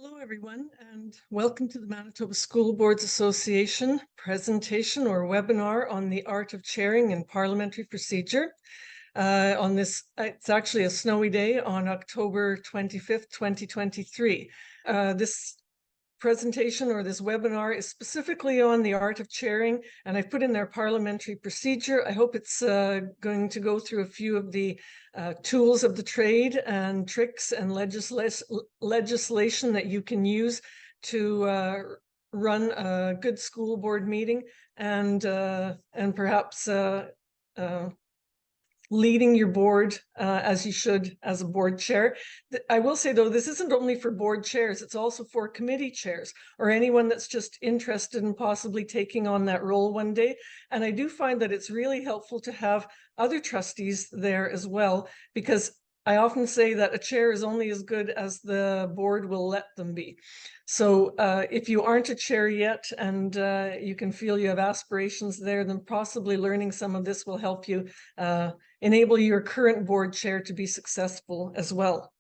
Hello, everyone, and welcome to the Manitoba School Boards Association presentation or webinar on the art of chairing and parliamentary procedure. It's actually a snowy day on October 25th, 2023. This presentation or this webinar is specifically on the art of chairing, and I've put in their parliamentary procedure. I hope it's going to go through a few of the tools of the trade and tricks and legislation that you can use to run a good school board meeting and perhaps leading your board as you should as a board chair. I will say, though, this isn't only for board chairs, it's also for committee chairs or anyone that's just interested in possibly taking on that role one day. And I do find that it's really helpful to have other trustees there as well, because I often say that a chair is only as good as the board will let them be. So if you aren't a chair yet and you can feel you have aspirations there, then possibly learning some of this will help you enable your current board chair to be successful as well.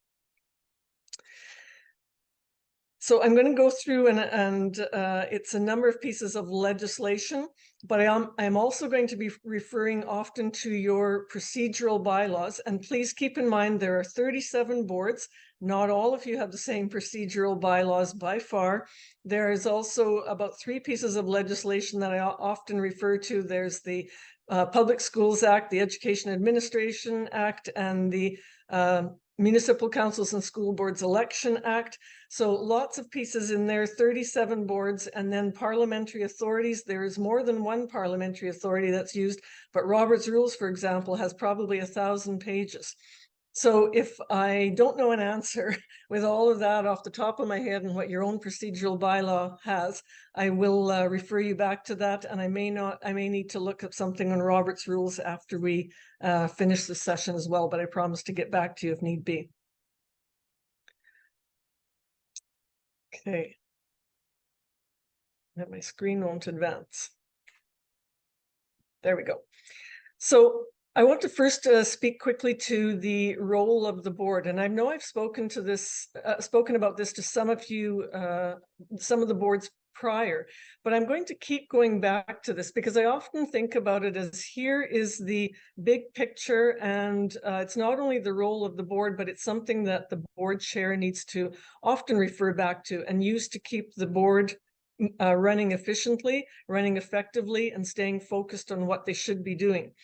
So I'm going to go through and it's a number of pieces of legislation, but I'm also going to be referring often to your procedural bylaws. And please keep in mind there are 37 boards. Not all of you have the same procedural bylaws by far. There is also about 3 pieces of legislation that I often refer to. There's the Public Schools Act, the Education Administration Act, and the Municipal Councils and School Boards Election Act. So lots of pieces in there, 37 boards, and then parliamentary authorities. There is more than one parliamentary authority that's used, but Robert's Rules, for example, has probably 1,000 pages. So if I don't know an answer with all of that off the top of my head and what your own procedural bylaw has, I will refer you back to that. And I may need to look up something on Robert's Rules after we finish this session as well, but I promise to get back to you if need be. Okay. My screen won't advance. There we go. So I want to first speak quickly to the role of the board, and I know I've spoken about this to some of you, some of the boards prior, but I'm going to keep going back to this because I often think about it as here is the big picture, and it's not only the role of the board, but it's something that the board chair needs to often refer back to and use to keep the board running efficiently, running effectively, and staying focused on what they should be doing.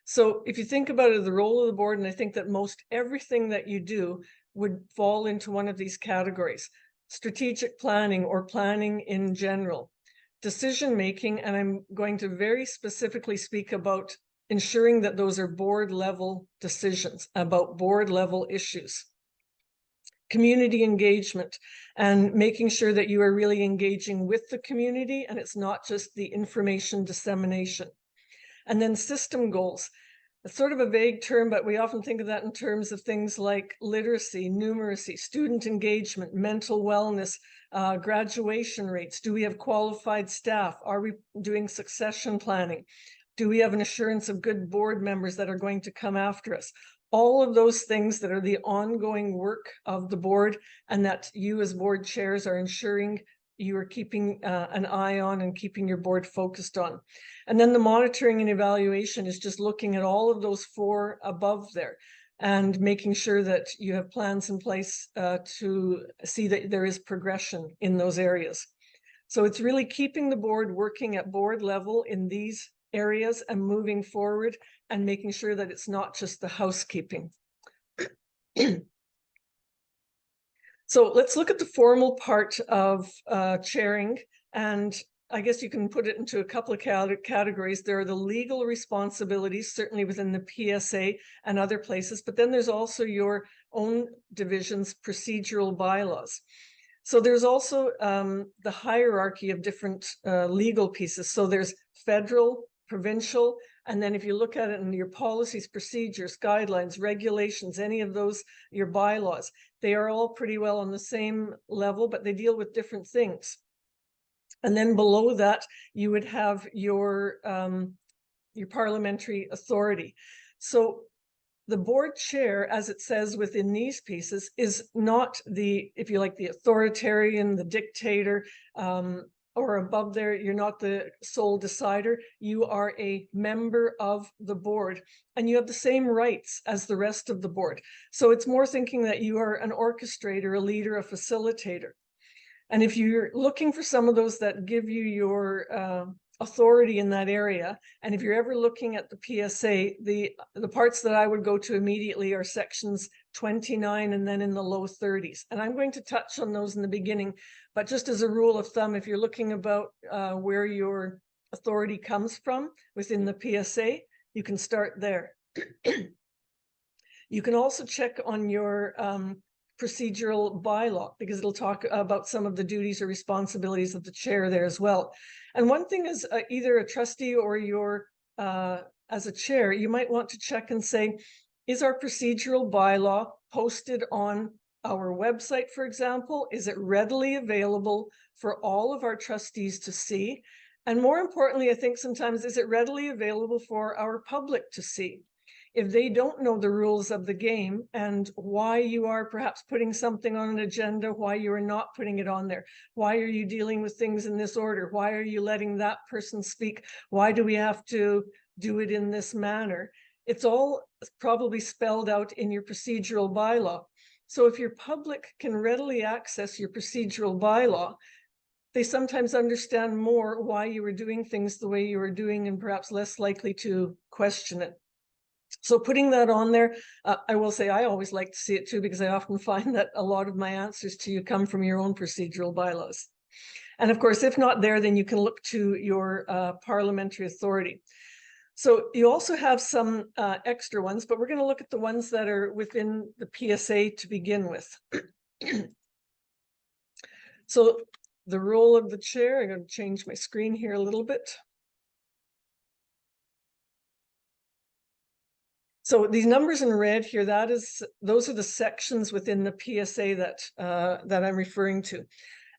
So if you think about it, the role of the board, and I think that most everything that you do would fall into one of these categories: strategic planning or planning in general, decision making, and I'm going to very specifically speak about ensuring that those are board level decisions about board level issues, community engagement, and making sure that you are really engaging with the community and it's not just the information dissemination. And then system goals. It's sort of a vague term, but we often think of that in terms of things like literacy, numeracy, student engagement, mental wellness, graduation rates. Do we have qualified staff? Are we doing succession planning? Do we have an assurance of good board members that are going to come after us? All of those things that are the ongoing work of the board and that you as board chairs are ensuring you are keeping an eye on and keeping your board focused on. And then the monitoring and evaluation is just looking at all of those 4 above there and making sure that you have plans in place to see that there is progression in those areas. So it's really keeping the board working at board level in these areas and moving forward and making sure that it's not just the housekeeping. So let's look at the formal part of chairing, and I guess you can put it into a couple of categories. There are the legal responsibilities, certainly within the PSA and other places, but then there's also your own division's procedural bylaws. So there's also the hierarchy of different legal pieces. So there's federal, provincial, and then if you look at it in your policies, procedures, guidelines, regulations, any of those, your bylaws, they are all pretty well on the same level, but they deal with different things. And then below that, you would have your parliamentary authority. So the board chair, as it says within these pieces, is not the, if you like, the authoritarian, the dictator, or above there, you're not the sole decider. You are a member of the board and you have the same rights as the rest of the board. So it's more thinking that you are an orchestrator, a leader, a facilitator. And if you're looking for some of those that give you your authority in that area, and if you're ever looking at the PSA, the parts that I would go to immediately are sections 29 and then in the low 30s. And I'm going to touch on those in the beginning, but just as a rule of thumb, if you're looking about where your authority comes from within the PSA, you can start there. You can also check on your procedural bylaw, because it'll talk about some of the duties or responsibilities of the chair there as well. And one thing is either a trustee or your as a chair, you might want to check and say, is our procedural bylaw posted on our website, for example? Is it readily available for all of our trustees to see? And more importantly, I think sometimes, is it readily available for our public to see? If they don't know the rules of the game and why you are perhaps putting something on an agenda, why you are not putting it on there, why are you dealing with things in this order, why are you letting that person speak, why do we have to do it in this manner? It's all probably spelled out in your procedural bylaw. So if your public can readily access your procedural bylaw, they sometimes understand more why you were doing things the way you were doing and perhaps less likely to question it. So putting that on there, I will say I always like to see it too, because I often find that a lot of my answers to you come from your own procedural bylaws. And of course, if not there, then you can look to your parliamentary authority. So you also have some extra ones, but we're going to look at the ones that are within the PSA to begin with. So the role of the chair, I'm going to change my screen here a little bit. So these numbers in red here, those are the sections within the PSA that I'm referring to.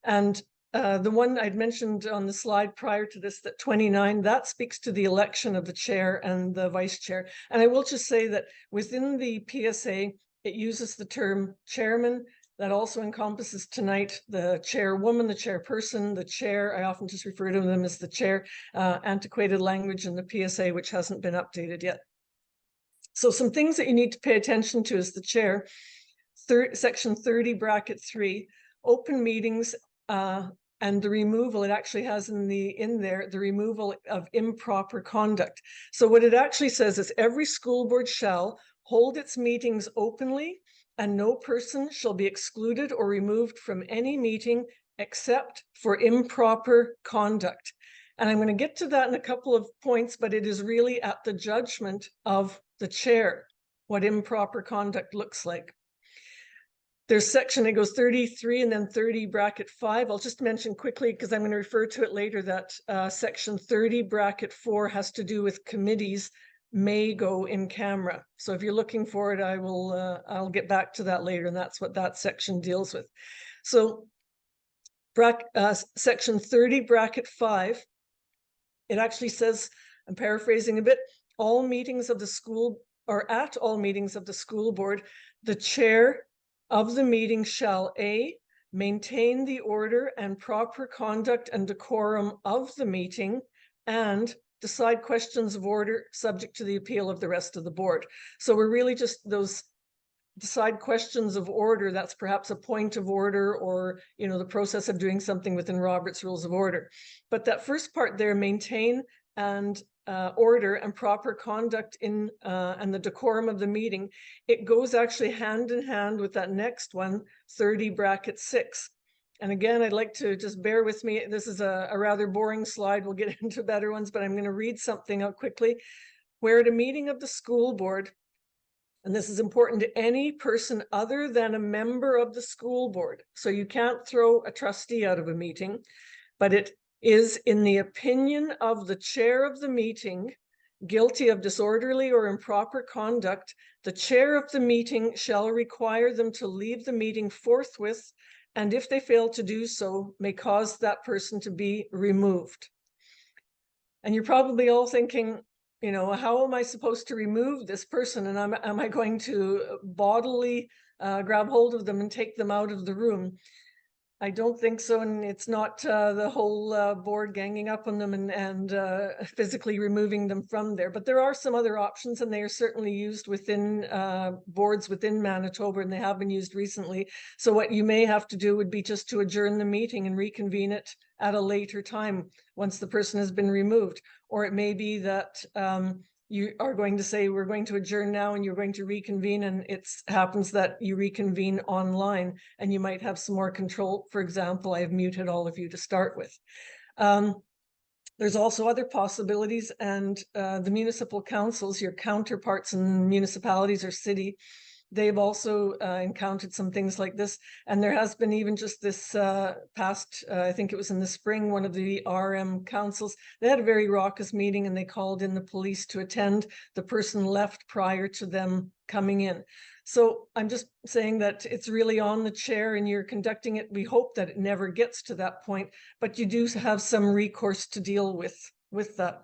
And the one I'd mentioned on the slide prior to this, that 29, that speaks to the election of the chair and the vice chair. And I will just say that within the PSA, it uses the term chairman. That also encompasses tonight the chairwoman, the chairperson, the chair. I often just refer to them as the chair. Antiquated language in the PSA, which hasn't been updated yet. So some things that you need to pay attention to as the chair, section 30 bracket 3, open meetings and the removal, it actually has in there the removal of improper conduct. So what it actually says is every school board shall hold its meetings openly and no person shall be excluded or removed from any meeting except for improper conduct. And I'm going to get to that in a couple of points, but it is really at the judgment of the chair what improper conduct looks like. There's section, it goes 33 and then 30 bracket 5. I'll just mention quickly, because I'm going to refer to it later, that section 30 bracket 4 has to do with committees may go in camera. So if you're looking for it, I'll get back to that later, and that's what that section deals with. So section 30 bracket 5, it actually says, I'm paraphrasing a bit, all meetings of the school, or at all meetings of the school board, the chair of the meeting shall A, maintain the order and proper conduct and decorum of the meeting, and decide questions of order subject to the appeal of the rest of the board. So we're really just those decide questions of order, that's perhaps a point of order, or the process of doing something within Robert's Rules of Order. But that first part there, maintain and order and proper conduct in and the decorum of the meeting, it goes actually hand in hand with that next one, 30 bracket 6. And again, I'd like to just bear with me. This is a rather boring slide. We'll get into better ones, but I'm going to read something out quickly. Where at a meeting of the school board, and this is important to any person other than a member of the school board. So you can't throw a trustee out of a meeting, but it is in the opinion of the chair of the meeting guilty of disorderly or improper conduct, the chair of the meeting shall require them to leave the meeting forthwith, and if they fail to do so, may cause that person to be removed. And you're probably all thinking, you know, how am I supposed to remove this person? And am I going to bodily grab hold of them and take them out of the room? I don't think so, and it's not the whole board ganging up on them and physically removing them from there. But there are some other options, and they are certainly used within boards within Manitoba, and they have been used recently. So what you may have to do would be just to adjourn the meeting and reconvene it at a later time once the person has been removed. Or it may be that you are going to say, we're going to adjourn now and you're going to reconvene, and it happens that you reconvene online and you might have some more control. For example, I have muted all of you to start with. There's also other possibilities, and the municipal councils, your counterparts in municipalities or city, they've also encountered some things like this. And there has been even just this past, I think it was in the spring, one of the RM councils, they had a very raucous meeting and they called in the police to attend. The person left prior to them coming in. So I'm just saying that it's really on the chair and you're conducting it. We hope that it never gets to that point, but you do have some recourse to deal with that.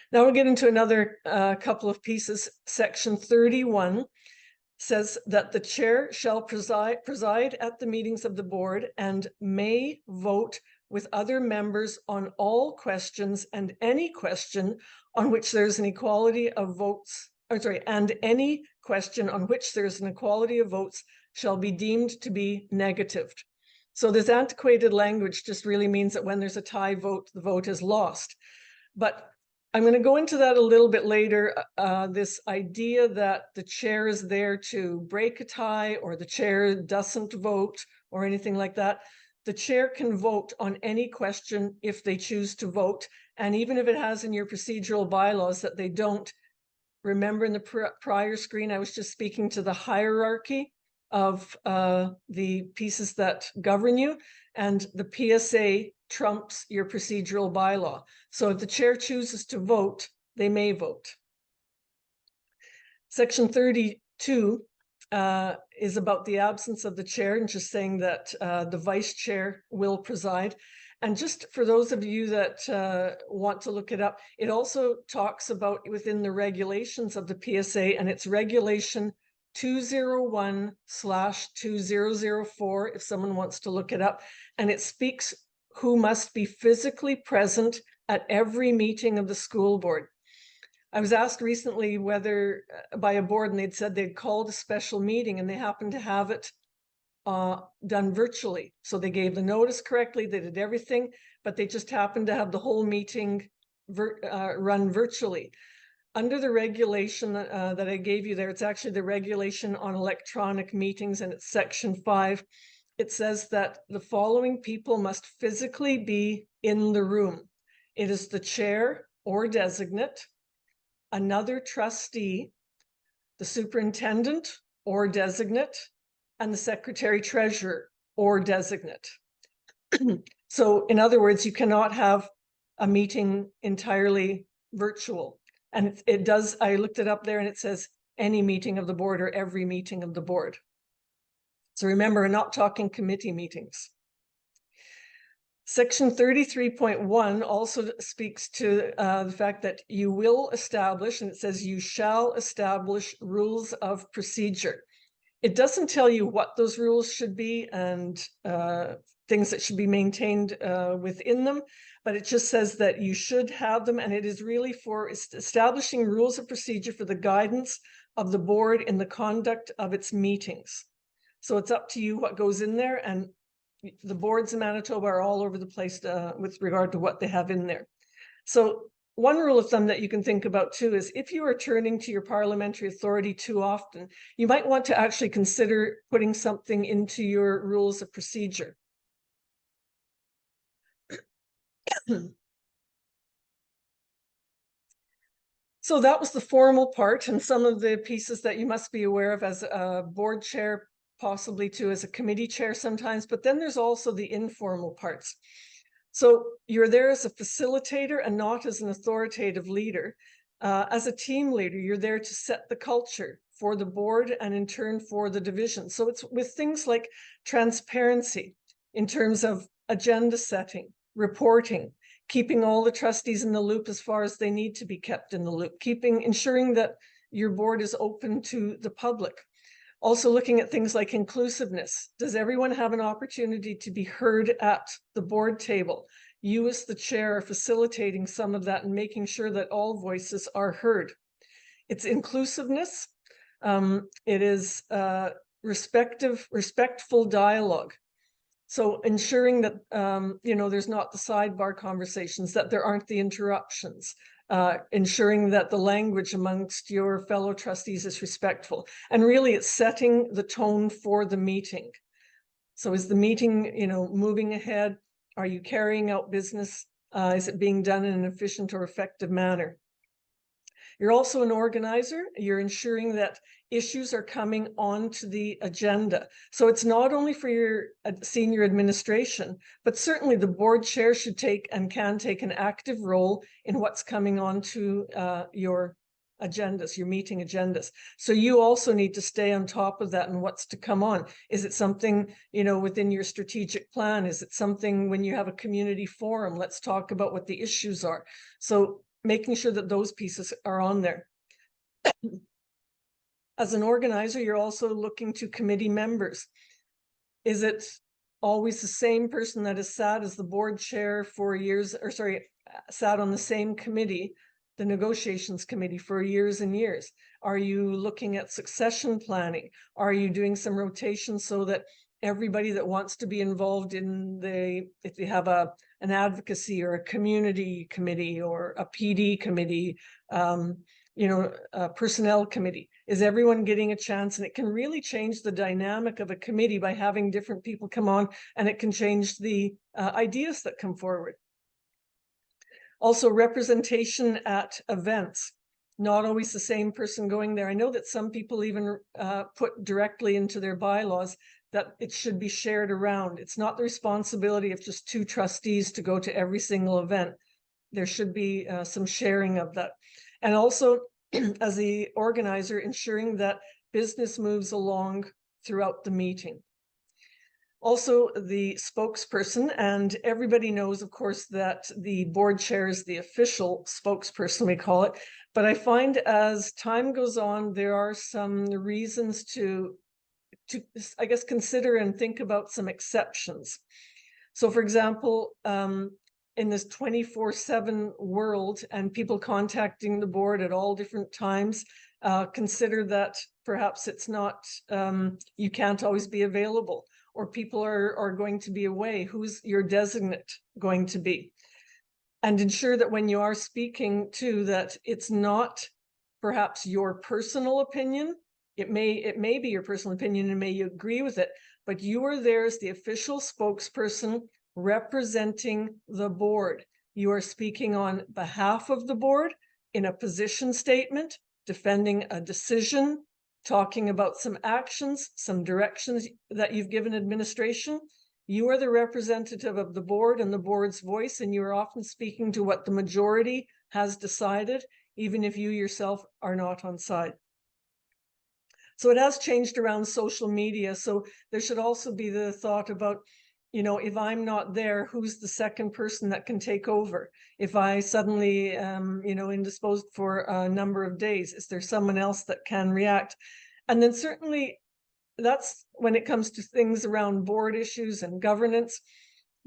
Now we'll get into another couple of pieces. Section 31 says that the chair shall preside at the meetings of the board and may vote with other members on all questions and any question on which there's an equality of votes, and any question on which there's an equality of votes shall be deemed to be negatived. So this antiquated language just really means that when there's a tie vote, the vote is lost. But I'm going to go into that a little bit later, this idea that the chair is there to break a tie or the chair doesn't vote or anything like that. The chair can vote on any question if they choose to vote. And even if it has in your procedural bylaws that they don't, remember in the prior screen, I was just speaking to the hierarchy of the pieces that govern you, and the PSA trumps your procedural bylaw. So if the chair chooses to vote, they may vote. Section 32 is about the absence of the chair and just saying that the vice chair will preside. And just for those of you that want to look it up, it also talks about within the regulations of the PSA, and it's regulation 201/2004, if someone wants to look it up, and it speaks who must be physically present at every meeting of the school board. I was asked recently whether by a board, and they'd said they'd called a special meeting and they happened to have it done virtually. So they gave the notice correctly, they did everything, but they just happened to have the whole meeting run virtually. Under the regulation that I gave you there, it's actually the regulation on electronic meetings, and it's section 5. It says that the following people must physically be in the room. It is the chair or designate, another trustee, the superintendent or designate, and the secretary treasurer or designate. So in other words, you cannot have a meeting entirely virtual. And it does, I looked it up there and it says any meeting of the board or every meeting of the board. So remember, we're not talking committee meetings. Section 33.1 also speaks to the fact that you will establish, and it says you shall establish rules of procedure. It doesn't tell you what those rules should be and things that should be maintained within them, but it just says that you should have them, and it is really for establishing rules of procedure for the guidance of the board in the conduct of its meetings. So it's up to you what goes in there, and the boards in Manitoba are all over the place with regard to what they have in there. So one rule of thumb that you can think about too is if you are turning to your parliamentary authority too often, you might want to actually consider putting something into your rules of procedure. So that was the formal part, and some of the pieces that you must be aware of as a board chair, possibly too as a committee chair sometimes, but then there's also the informal parts. So you're there as a facilitator and not as an authoritative leader. As a team leader, you're there to set the culture for the board and in turn for the division. So it's with things like transparency in terms of agenda setting, reporting, keeping all the trustees in the loop as far as they need to be kept in the loop, ensuring that your board is open to the public. Also looking at things like inclusiveness. Does everyone have an opportunity to be heard at the board table? You as the chair are facilitating some of that and making sure that all voices are heard. It's inclusiveness. It is respectful dialogue. So ensuring that, there's not the sidebar conversations, that there aren't the interruptions, ensuring that the language amongst your fellow trustees is respectful. And really it's setting the tone for the meeting. So is the meeting, moving ahead? Are you carrying out business? Is it being done in an efficient or effective manner? You're also an organizer. You're ensuring that issues are coming onto the agenda. So it's not only for your senior administration, but certainly the board chair should take and can take an active role in what's coming onto your agendas, your meeting agendas. So you also need to stay on top of that and what's to come on. Is it something, within your strategic plan? Is it something when you have a community forum? Let's talk about what the issues are. So making sure that those pieces are on there. As an organizer, you're also looking to committee members. Is it always the same person that has sat as the board chair for years, sat on the same committee, the negotiations committee, for years and years? Are you looking at succession planning? Are you doing some rotation so that everybody that wants to be involved in if you have an advocacy or a community committee or a PD committee, a personnel committee, is everyone getting a chance? And it can really change the dynamic of a committee by having different people come on, and it can change the ideas that come forward. Also, representation at events. Not always the same person going there. I know that some people even put directly into their bylaws that it should be shared around. It's not the responsibility of just 2 trustees to go to every single event. There should be some sharing of that. And also, as the organizer, ensuring that business moves along throughout the meeting. Also, the spokesperson, and everybody knows, of course, that the board chair is the official spokesperson, we call it. But I find as time goes on, there are some reasons to I guess, consider and think about some exceptions. So, for example, in this 24/7 world and people contacting the board at all different times, consider that perhaps it's not, you can't always be available, or people are going to be away. Who's your designate going to be? And ensure that when you are speaking too, that it's not perhaps your personal opinion. It may be your personal opinion and may you agree with it, but you are there as the official spokesperson representing the board. You are speaking on behalf of the board in a position statement, defending a decision, talking about some actions, some directions that you've given administration. You are the representative of the board and the board's voice, and you are often speaking to what the majority has decided, even if you yourself are not on side. So it has changed around social media. So there should also be the thought about, if I'm not there, who's the second person that can take over? If I suddenly, indisposed for a number of days, is there someone else that can react? And then certainly that's when it comes to things around board issues and governance.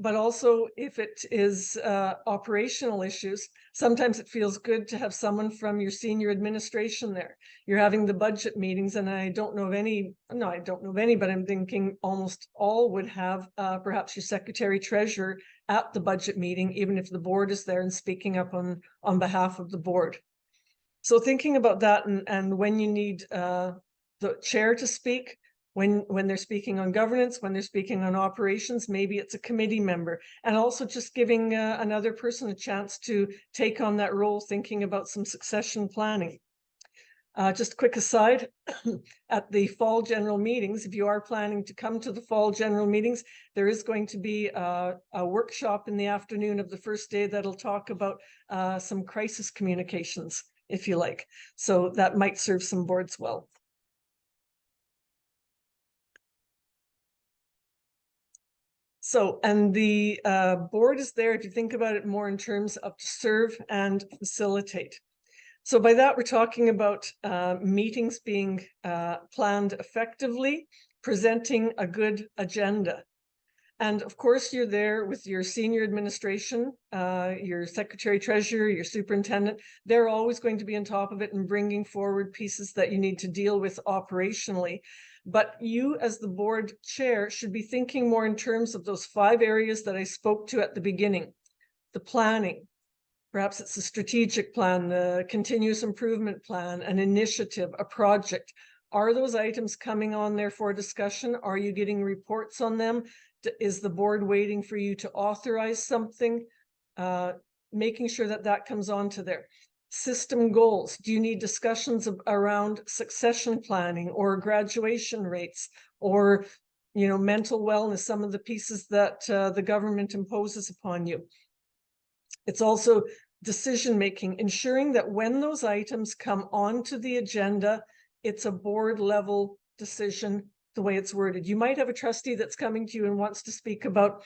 But also if it is operational issues, sometimes it feels good to have someone from your senior administration there. You're having the budget meetings, and I don't know of any, but I'm thinking almost all would have perhaps your secretary treasurer at the budget meeting, even if the board is there and speaking up on behalf of the board. So thinking about that, and when you need the chair to speak, when they're speaking on governance, when they're speaking on operations, maybe it's a committee member, and also just giving another person a chance to take on that role, thinking about some succession planning. Just a quick aside, at the fall general meetings, if you are planning to come to the fall general meetings, there is going to be a workshop in the afternoon of the first day that'll talk about some crisis communications, if you like. So that might serve some boards well. So, and the board is there, if you think about it more in terms of to serve and facilitate. So by that, we're talking about meetings being planned effectively, presenting a good agenda. And of course, you're there with your senior administration, your secretary treasurer, your superintendent. They're always going to be on top of it and bringing forward pieces that you need to deal with operationally. But you, as the board chair, should be thinking more in terms of those 5 areas that I spoke to at the beginning. The planning, perhaps it's a strategic plan, the continuous improvement plan, an initiative, a project. Are those items coming on there for discussion? Are you getting reports on them? Is the board waiting for you to authorize something? Making sure that that comes onto there. System goals. Do you need discussions around succession planning or graduation rates or, you know, mental wellness, some of the pieces that the government imposes upon you? It's also decision-making, ensuring that when those items come onto the agenda, it's a board level decision, the way it's worded. You might have a trustee that's coming to you and wants to speak about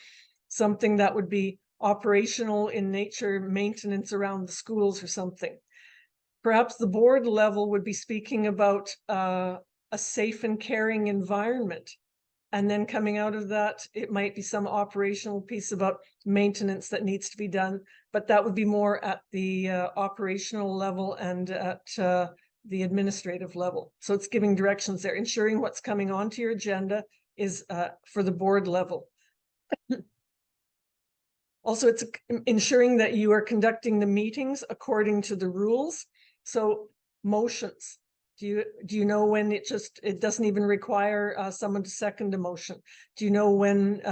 something that would be operational in nature, maintenance around the schools or something. Perhaps the board level would be speaking about a safe and caring environment. And then coming out of that, it might be some operational piece about maintenance that needs to be done, but that would be more at the operational level and at the administrative level. So it's giving directions there, ensuring what's coming onto your agenda is for the board level. Also, it's ensuring that you are conducting the meetings according to the rules. So motions. Do you know when it doesn't even require someone to second a motion? Do you know when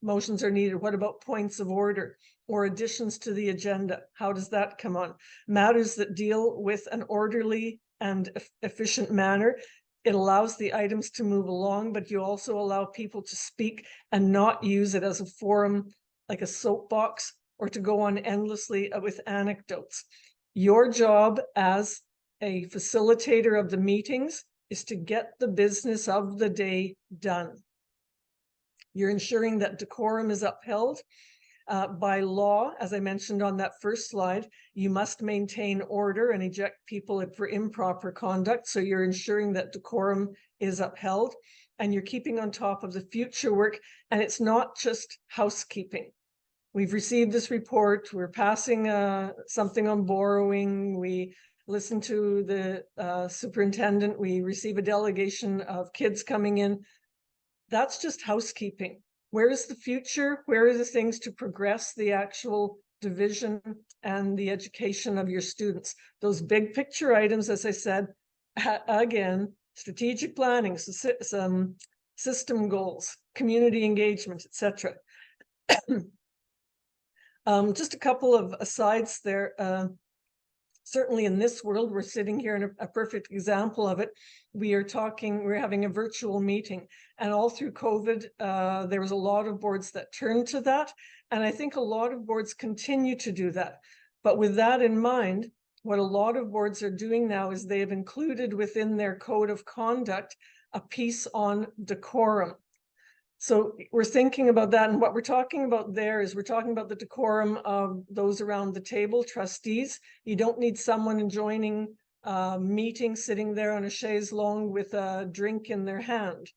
motions are needed? What about points of order or additions to the agenda? How does that come on? Matters that deal with an orderly and efficient manner. It allows the items to move along, but you also allow people to speak and not use it as a forum, like a soapbox, or to go on endlessly with anecdotes. Your job as a facilitator of the meetings is to get the business of the day done. You're ensuring that decorum is upheld. By law, as I mentioned on that first slide, you must maintain order and eject people for improper conduct. So you're ensuring that decorum is upheld and you're keeping on top of the future work. And it's not just housekeeping. We've received this report. We're passing something on borrowing. We listen to the superintendent. We receive a delegation of kids coming in. That's just housekeeping. Where is the future? Where are the things to progress the actual division and the education of your students? Those big picture items, as I said, again, strategic planning, some system goals, community engagement, etc. Just a couple of asides there. Certainly in this world, we're sitting here in a perfect example of it. We're having a virtual meeting, and all through COVID, there was a lot of boards that turned to that. And I think a lot of boards continue to do that. But with that in mind, what a lot of boards are doing now is they have included within their code of conduct a piece on decorum. So we're thinking about that, and what we're talking about there is we're talking about the decorum of those around the table, trustees. You don't need someone joining a meeting sitting there on a chaise longue with a drink in their hand.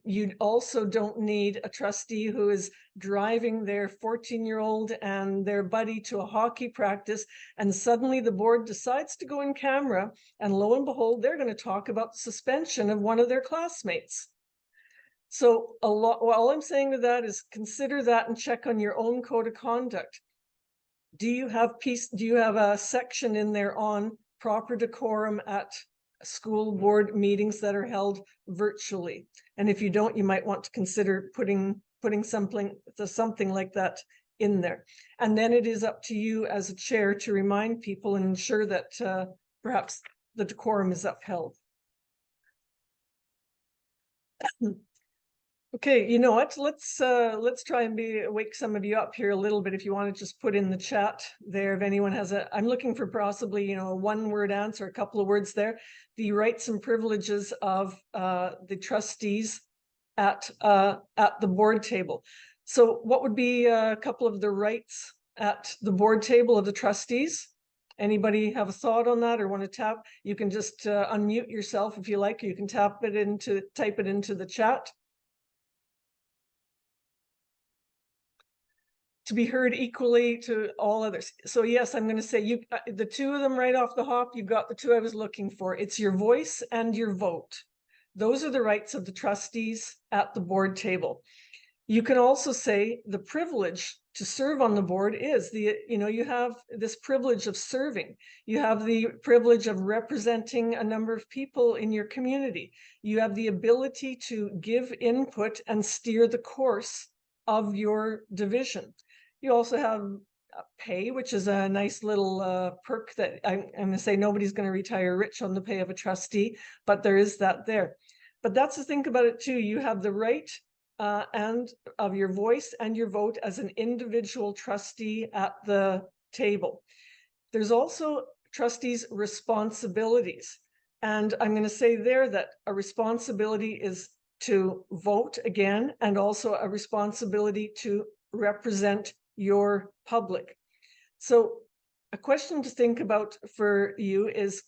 You also don't need a trustee who is driving their 14-year-old and their buddy to a hockey practice, and suddenly the board decides to go in camera, and lo and behold, they're going to talk about the suspension of one of their classmates. So all I'm saying to that is consider that and check on your own code of conduct. Do you have a section in there on proper decorum at school board meetings that are held virtually? And if you don't, you might want to consider putting something like that in there. And then it is up to you as a chair to remind people and ensure that perhaps the decorum is upheld. Okay, you know what? Let's try and wake some of you up here a little bit. If you want to just put in the chat there, if anyone has I'm looking for possibly, a one-word answer, a couple of words there. The rights and privileges of the trustees at the board table. So what would be a couple of the rights at the board table of the trustees? Anybody have a thought on that or want to tap? You can just unmute yourself if you like. You can type it into the chat. To be heard equally to all others. So yes, I'm going to say you, the two of them right off the hop, you've got the two I was looking for. It's your voice and your vote. Those are the rights of the trustees at the board table. You can also say the privilege to serve on the board is you have this privilege of serving. You have the privilege of representing a number of people in your community. You have the ability to give input and steer the course of your division. You also have pay, which is a nice little perk that I'm going to say nobody's going to retire rich on the pay of a trustee, but there is that there. But that's the thing about it too. You have the right and of your voice and your vote as an individual trustee at the table. There's also trustees' responsibilities. And I'm going to say there that a responsibility is to vote again, and also a responsibility to represent your public. So a question to think about for you is,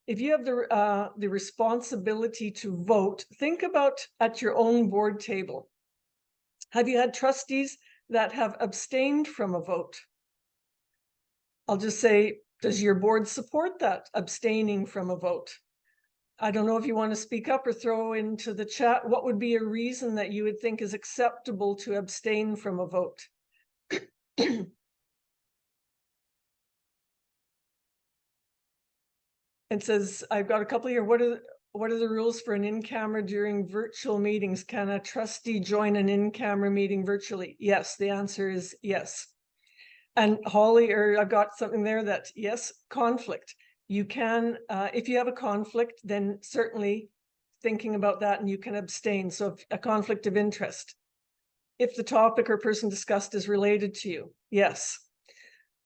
if you have the responsibility to vote, think about at your own board table. Have you had trustees that have abstained from a vote? I'll just say, does your board support that, abstaining from a vote? I don't know if you want to speak up or throw into the chat. What would be a reason that you would think is acceptable to abstain from a vote? It says, I've got a couple here. What are the rules for an in-camera during virtual meetings? Can a trustee join an in-camera meeting virtually? Yes, the answer is yes. And Holly, I've got something there that yes, conflict. You can, if you have a conflict, then certainly thinking about that and you can abstain. So if a conflict of interest, if the topic or person discussed is related to you, yes.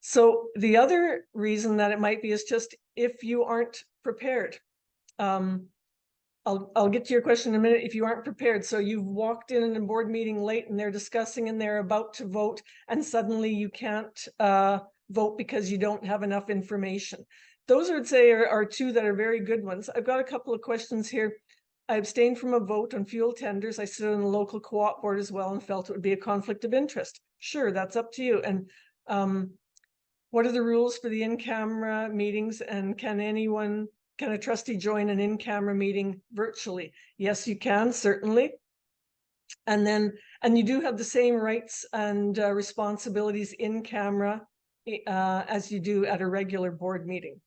So the other reason that it might be is just if you aren't prepared. I'll get to your question in a minute. If you aren't prepared, so you've walked in a board meeting late and they're discussing and they're about to vote, and suddenly you can't vote because you don't have enough information. Those I would say are two that are very good ones. I've got a couple of questions here. I abstained from a vote on fuel tenders. I sit on the local co-op board as well and felt it would be a conflict of interest. Sure, that's up to you. And what are the rules for the in-camera meetings, and can a trustee join an in-camera meeting virtually? Yes, you can, certainly. And you do have the same rights and responsibilities in camera as you do at a regular board meeting.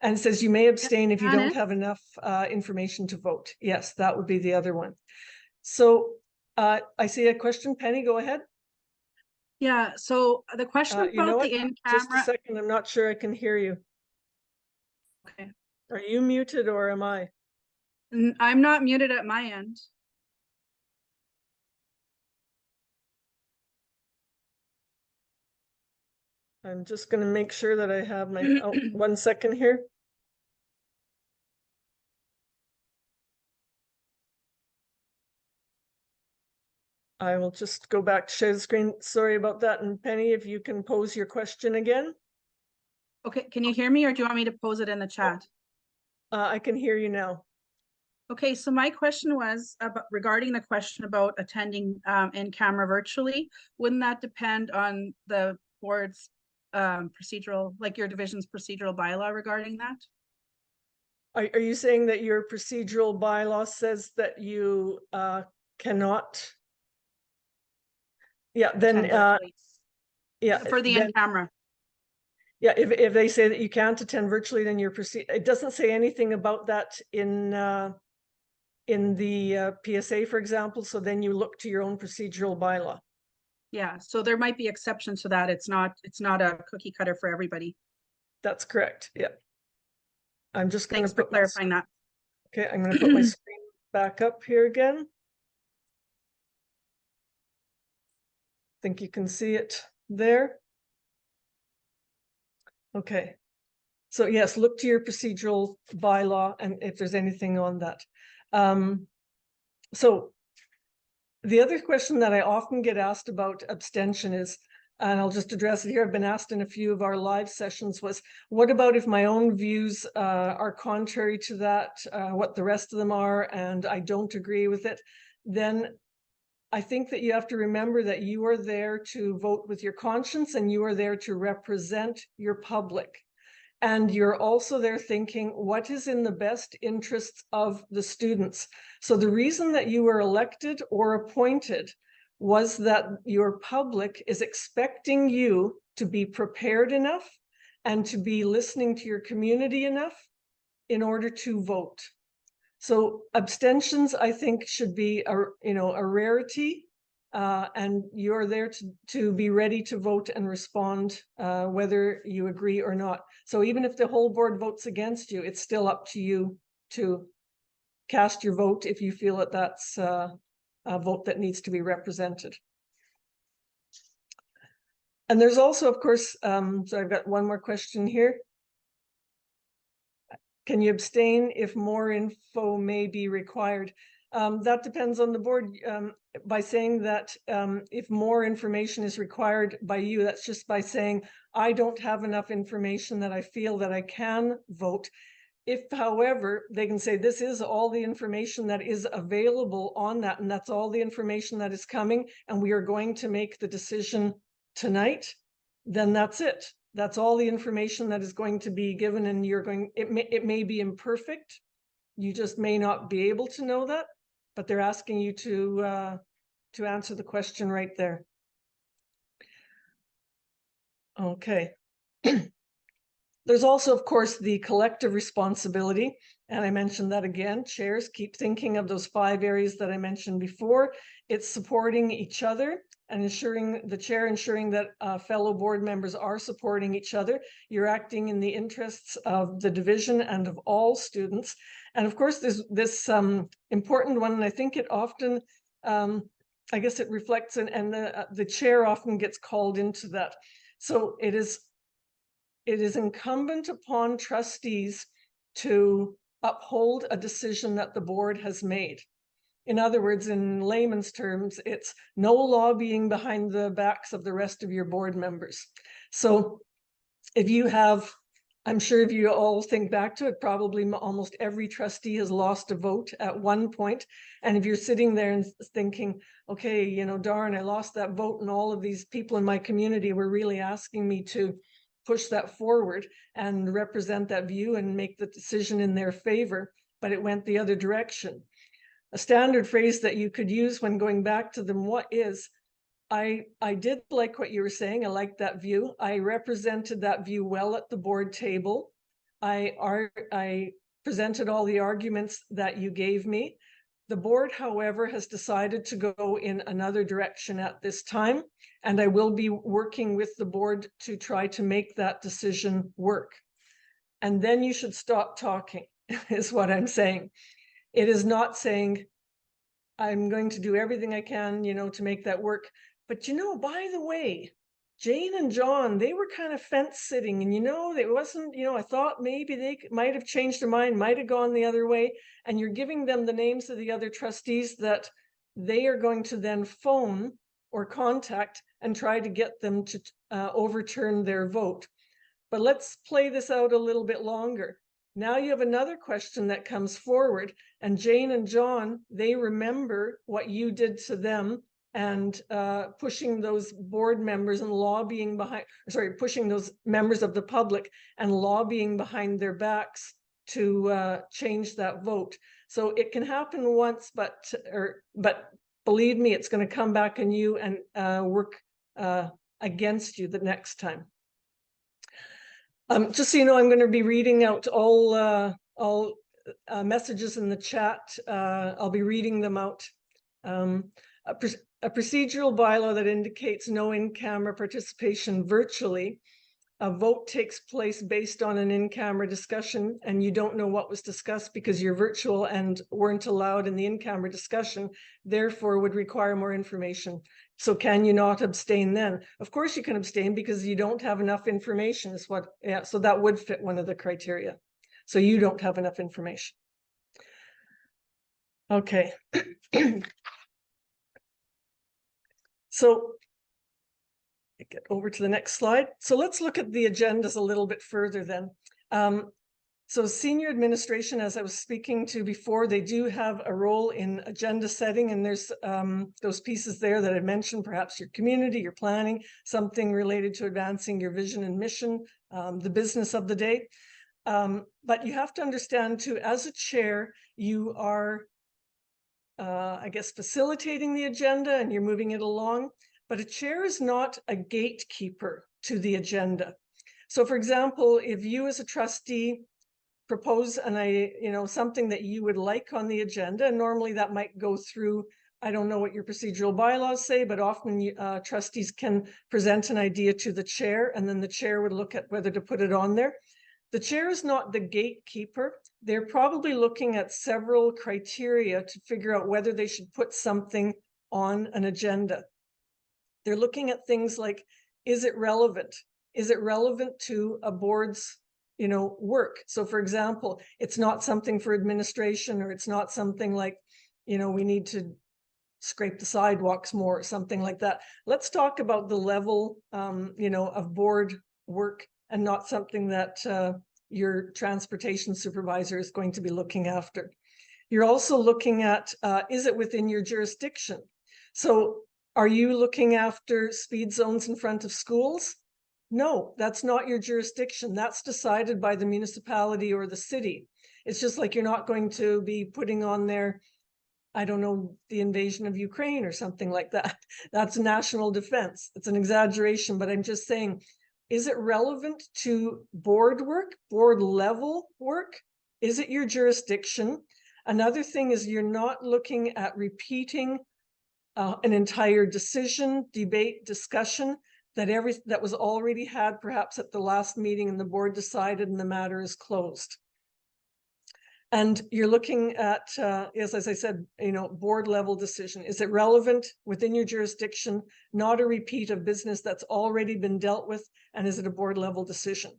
And it says you may abstain if you don't have enough information to vote. Yes, that would be the other one. So I see a question. Penny, go ahead. Yeah, so the question about the in-camera. Just a second, I'm not sure I can hear you. Okay. Are you muted or am I? I'm not muted at my end. I'm just going to make sure that I have my, 1 second here. I will just go back to share the screen. Sorry about that. And Penny, if you can pose your question again. Okay, can you hear me or do you want me to pose it in the chat? I can hear you now. Okay, so my question was regarding the question about attending in camera virtually. Wouldn't that depend on the board's procedural, like your division's procedural bylaw regarding that? Are you saying that your procedural bylaw says that you cannot? Yeah, then yeah, for the in-camera. Yeah, if they say that you can't attend virtually, then you're it doesn't say anything about that in the PSA, for example. So then you look to your own procedural bylaw. Yeah, so there might be exceptions to that. It's not a cookie cutter for everybody. That's correct. Yeah. I'm just going to put clarifying that. Okay, I'm going to put my screen back up here again. I think you can see it there. Okay. So yes, look to your procedural bylaw and if there's anything on that. So The other question that I often get asked about abstention is, and I'll just address it here, I've been asked in a few of our live sessions, was what about if my own views are contrary to that, what the rest of them are, and I don't agree with it? Then I think that you have to remember that you are there to vote with your conscience, and you are there to represent your public. And you're also there thinking, what is in the best interests of the students? So the reason that you were elected or appointed was that your public is expecting you to be prepared enough and to be listening to your community enough in order to vote. So abstentions, I think, should be a rarity. And you're there to be ready to vote and respond whether you agree or not. So even if the whole board votes against you, it's still up to you to cast your vote if you feel that that's a vote that needs to be represented. And there's also, of course, so I've got one more question here. Can you abstain if more info may be required? That depends on the board. By saying that if more information is required by you, that's just by saying, I don't have enough information that I feel that I can vote. If, however, they can say this is all the information that is available on that, and that's all the information that is coming, and we are going to make the decision tonight, then that's it. That's all the information that is going to be given, and it may be imperfect. You just may not be able to know that, but they're asking you to answer the question right there. Okay. There's also, of course, the collective responsibility. And I mentioned that again, chairs keep thinking of those 5 areas that I mentioned before. It's supporting each other and ensuring that fellow board members are supporting each other. You're acting in the interests of the division and of all students. And of course, there's this important one, and I think it often, I guess it reflects, and the chair often gets called into that. So it is incumbent upon trustees to uphold a decision that the board has made. In other words, in layman's terms, it's no lobbying behind the backs of the rest of your board members. So if you have, I'm sure if you all think back to it, probably almost every trustee has lost a vote at one point. And if you're sitting there and thinking, okay, darn, I lost that vote, and all of these people in my community were really asking me to push that forward and represent that view and make the decision in their favor, but it went the other direction. A standard phrase that you could use when going back to them, what is, I did like what you were saying. I liked that view. I represented that view well at the board table. I presented all the arguments that you gave me. The board, however, has decided to go in another direction at this time, and I will be working with the board to try to make that decision work. And then you should stop talking, is what I'm saying. It is not saying, I'm going to do everything I can, to make that work. But, by the way, Jane and John, they were kind of fence sitting, and it wasn't, I thought maybe they might have changed their mind, might have gone the other way. And you're giving them the names of the other trustees that they are going to then phone or contact and try to get them to overturn their vote. But let's play this out a little bit longer. Now you have another question that comes forward, and Jane and John, they remember what you did to them, and pushing those board members and lobbying pushing those members of the public and lobbying behind their backs to change that vote. So it can happen once, but believe me, it's going to come back on you and work against you the next time. Just so you know, I'm going to be reading out all messages in the chat. I'll be reading them out. A procedural bylaw that indicates no in-camera participation virtually. A vote takes place based on an in-camera discussion, and you don't know what was discussed because you're virtual and weren't allowed in the in-camera discussion, therefore would require more information. So can you not abstain then? Of course you can abstain because you don't have enough information is what, yeah, so that would fit one of the criteria. So you don't have enough information. Okay. So get over to the next slide. So let's look at the agendas a little bit further then. So senior administration, as I was speaking to before, they do have a role in agenda setting, and there's those pieces there that I mentioned, perhaps your community, your planning, something related to advancing your vision and mission, the business of the day. But you have to understand too, as a chair, you are, I guess, facilitating the agenda and you're moving it along, but a chair is not a gatekeeper to the agenda. So for example, if you as a trustee propose something that you would like on the agenda, and normally that might go through, I don't know what your procedural bylaws say, but often trustees can present an idea to the chair, and then the chair would look at whether to put it on there. The chair is not the gatekeeper. They're probably looking at several criteria to figure out whether they should put something on an agenda. They're looking at things like, is it relevant? Is it relevant to a board's work? So for example, it's not something for administration, or it's not something like, we need to scrape the sidewalks more, or something like that. Let's talk about the level, of board work, and not something that your transportation supervisor is going to be looking after. You're also looking at, is it within your jurisdiction? So are you looking after speed zones in front of schools? No, that's not your jurisdiction. That's decided by the municipality or the city. It's just like you're not going to be putting on there, I don't know, the invasion of Ukraine or something like that. That's national defense. It's an exaggeration, but I'm just saying, is it relevant to board work, board level work? Is it your jurisdiction? Another thing is you're not looking at repeating an entire decision, debate, discussion that was already had perhaps at the last meeting, and the board decided and the matter is closed. And you're looking at, as I said, board level decision. Is it relevant within your jurisdiction? Not a repeat of business that's already been dealt with, and is it a board level decision?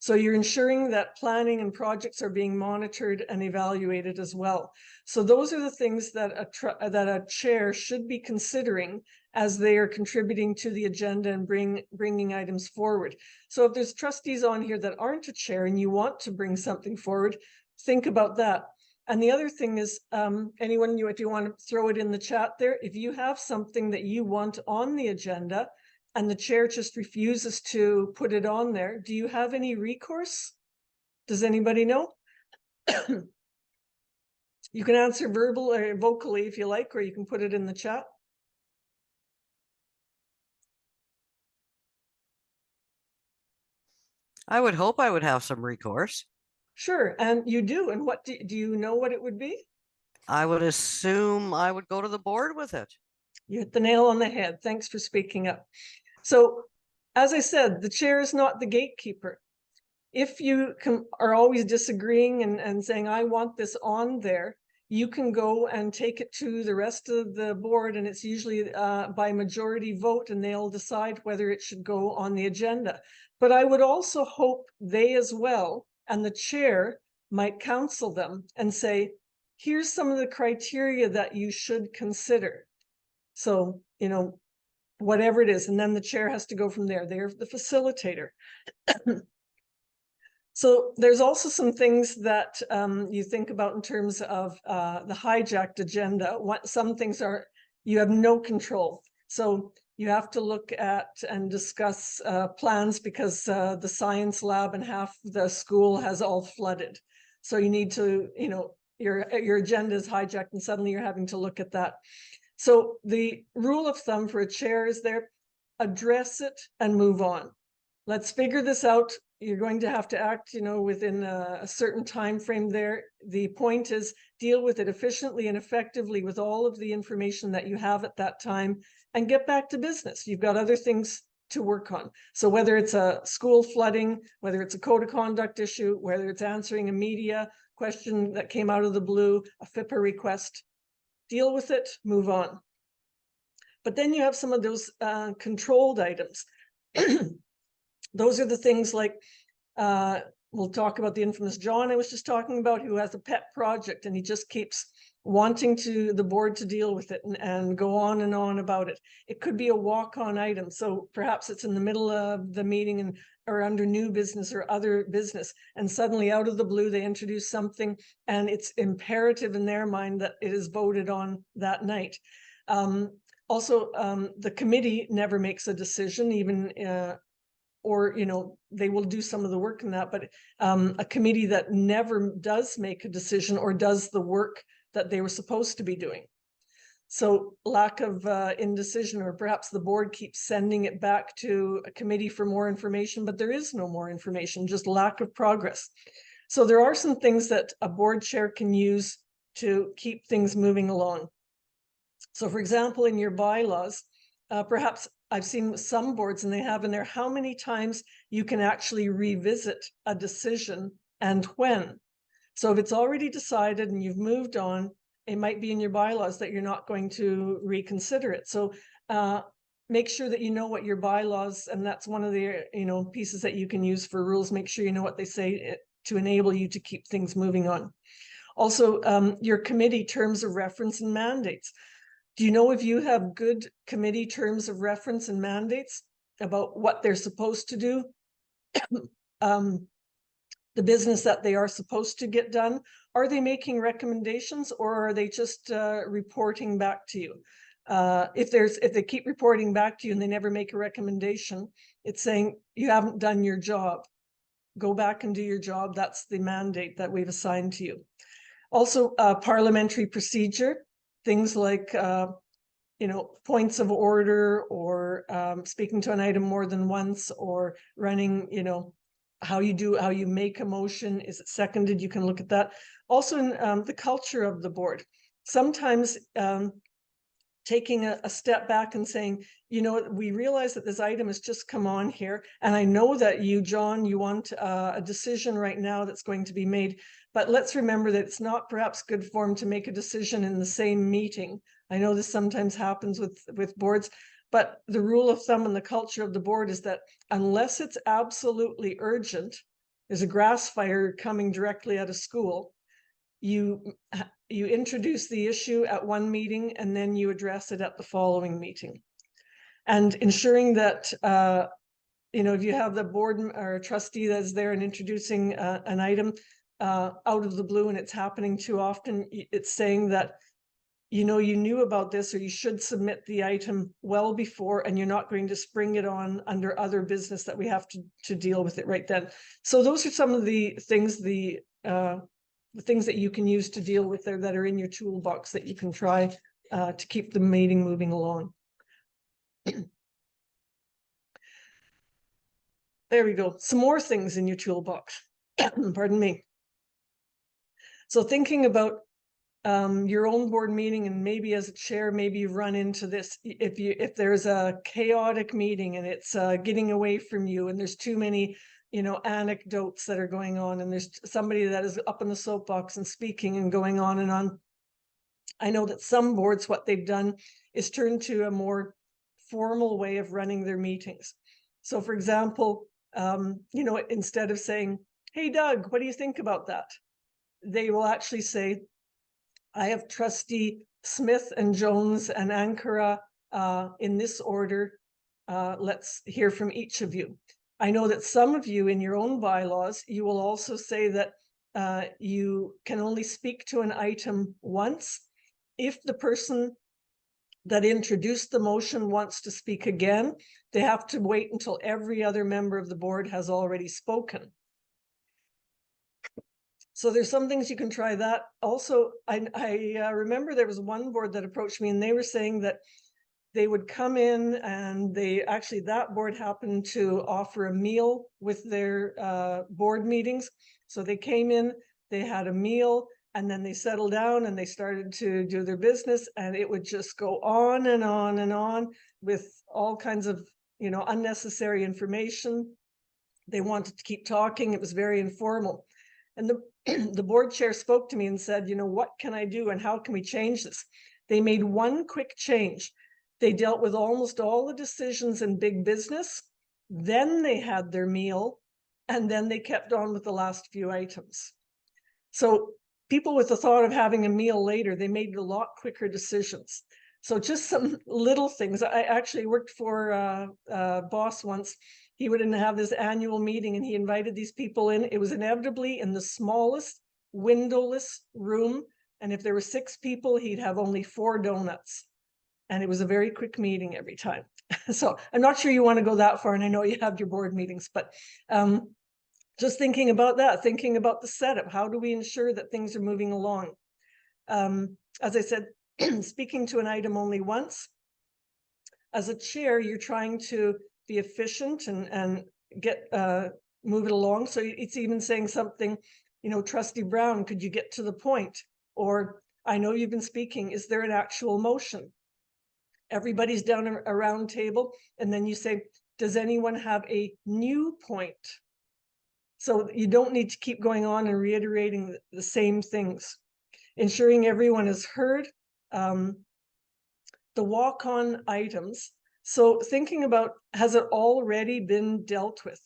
So you're ensuring that planning and projects are being monitored and evaluated as well. So those are the things that a chair should be considering as they are contributing to the agenda and bringing items forward. So if there's trustees on here that aren't a chair and you want to bring something forward, think about that. And the other thing is, anyone, if you want to throw it in the chat there, if you have something that you want on the agenda and the chair just refuses to put it on there, do you have any recourse? Does anybody know? You can answer verbal or vocally if you like, or you can put it in the chat. I would hope I would have some recourse. Sure, and you do. And what do you know what it would be? I would assume I would go to the board with it. You hit the nail on the head. Thanks for speaking up. So, as I said, the chair is not the gatekeeper. If you are always disagreeing and saying, I want this on there, you can go and take it to the rest of the board, and it's usually by majority vote, and they'll decide whether it should go on the agenda. But I would also hope they as well, and the chair might counsel them and say, here's some of the criteria that you should consider. So, whatever it is, and then the chair has to go from there. They're the facilitator. So there's also some things that you think about in terms of the hijacked agenda. Some things are, you have no control. So you have to look at and discuss plans because the science lab and half the school has all flooded. So you need to, your agenda is hijacked and suddenly you're having to look at that. So the rule of thumb for a chair is there, address it and move on. Let's figure this out. You're going to have to act, within a certain time frame there. The point is deal with it efficiently and effectively with all of the information that you have at that time and get back to business. You've got other things to work on. So whether it's a school flooding, whether it's a code of conduct issue, whether it's answering a media question that came out of the blue, a FIPA request, deal with it, move on. But then you have some of those controlled items. Those are the things like, we'll talk about the infamous John I was just talking about, who has a pet project and he just keeps wanting the board to deal with it and go on and on about it. It could be a walk-on item. So perhaps it's in the middle of the meeting or under new business or other business, and suddenly out of the blue, they introduce something and it's imperative in their mind that it is voted on that night. Also, the committee never makes a decision, even or, you know, they will do some of the work in that, but a committee that never does make a decision or does the work that they were supposed to be doing. So lack of indecision, or perhaps the board keeps sending it back to a committee for more information, but there is no more information, just lack of progress. So there are some things that a board chair can use to keep things moving along. So for example, in your bylaws, perhaps I've seen some boards and they have in there how many times you can actually revisit a decision and when. So if it's already decided and you've moved on, it might be in your bylaws that you're not going to reconsider it. So make sure that you know what your bylaws, and that's one of the pieces that you can use for rules. Make sure you know what they say to enable you to keep things moving on. Also, your committee terms of reference and mandates. Do you know if you have good committee terms of reference and mandates about what they're supposed to do? The business that they are supposed to get done? Are they making recommendations, or are they just reporting back to you? If they keep reporting back to you and they never make a recommendation, it's saying you haven't done your job. Go back and do your job. That's the mandate that we've assigned to you. Also, parliamentary procedure, things like points of order, or speaking to an item more than once, or running, how you make a motion. Is it seconded? You can look at that. Also, in the culture of the board, sometimes taking a step back and saying, we realize that this item has just come on here, and I know that you, John, you want a decision right now that's going to be made, but let's remember that it's not perhaps good form to make a decision in the same meeting. I know this sometimes happens with boards, but the rule of thumb and the culture of the board is that unless it's absolutely urgent, there's a grass fire coming directly out of school, you introduce the issue at one meeting and then you address it at the following meeting. And ensuring that, if you have the board or a trustee that's there and introducing an item out of the blue and it's happening too often, it's saying that, you knew about this, or you should submit the item well before, and you're not going to spring it on under other business that we have to deal with it right then. So those are some of the things, the things that you can use to deal with there that are in your toolbox that you can try to keep the meeting moving along. There we go. Some more things in your toolbox. Pardon me. So thinking about your own board meeting, and maybe as a chair, maybe you run into this. If there's a chaotic meeting and it's getting away from you, and there's too many anecdotes that are going on, and there's somebody that is up in the soapbox and speaking and going on and on. I know that some boards, what they've done is turn to a more formal way of running their meetings. So for example, instead of saying, "Hey Doug, what do you think about that?" they will actually say, "I have trustee Smith and Jones and Ankara in this order. Let's hear from each of you." I know that some of you in your own bylaws, you will also say that you can only speak to an item once. If the person that introduced the motion wants to speak again, they have to wait until every other member of the board has already spoken. So there's some things you can try that. Also, I remember there was one board that approached me and they were saying that they would come in, and that board happened to offer a meal with their board meetings. So they came in, they had a meal, and then they settled down and they started to do their business, and it would just go on and on and on with all kinds of, unnecessary information. They wanted to keep talking. It was very informal. And the board chair spoke to me and said, what can I do and how can we change this? They made one quick change. They dealt with almost all the decisions in big business. Then they had their meal, and then they kept on with the last few items. So people with the thought of having a meal later, they made a lot quicker decisions. So just some little things. I actually worked for a boss once. He would have this annual meeting and he invited these people in. It was inevitably in the smallest windowless room. And if there were 6 people, he'd have only 4 donuts. And it was a very quick meeting every time. So I'm not sure you want to go that far. And I know you have your board meetings, but just thinking about that, thinking about the setup, how do we ensure that things are moving along? As I said, speaking to an item only once. As a chair, you're trying to be efficient and get move it along. So it's even saying something, you know, Trustee Brown, could you get to the point? Or I know you've been speaking, is there an actual motion? Everybody's down a round table, and then you say, does anyone have a new point? So you don't need to keep going on and reiterating the same things. Ensuring everyone is heard. The walk-on items. So thinking about, has it already been dealt with?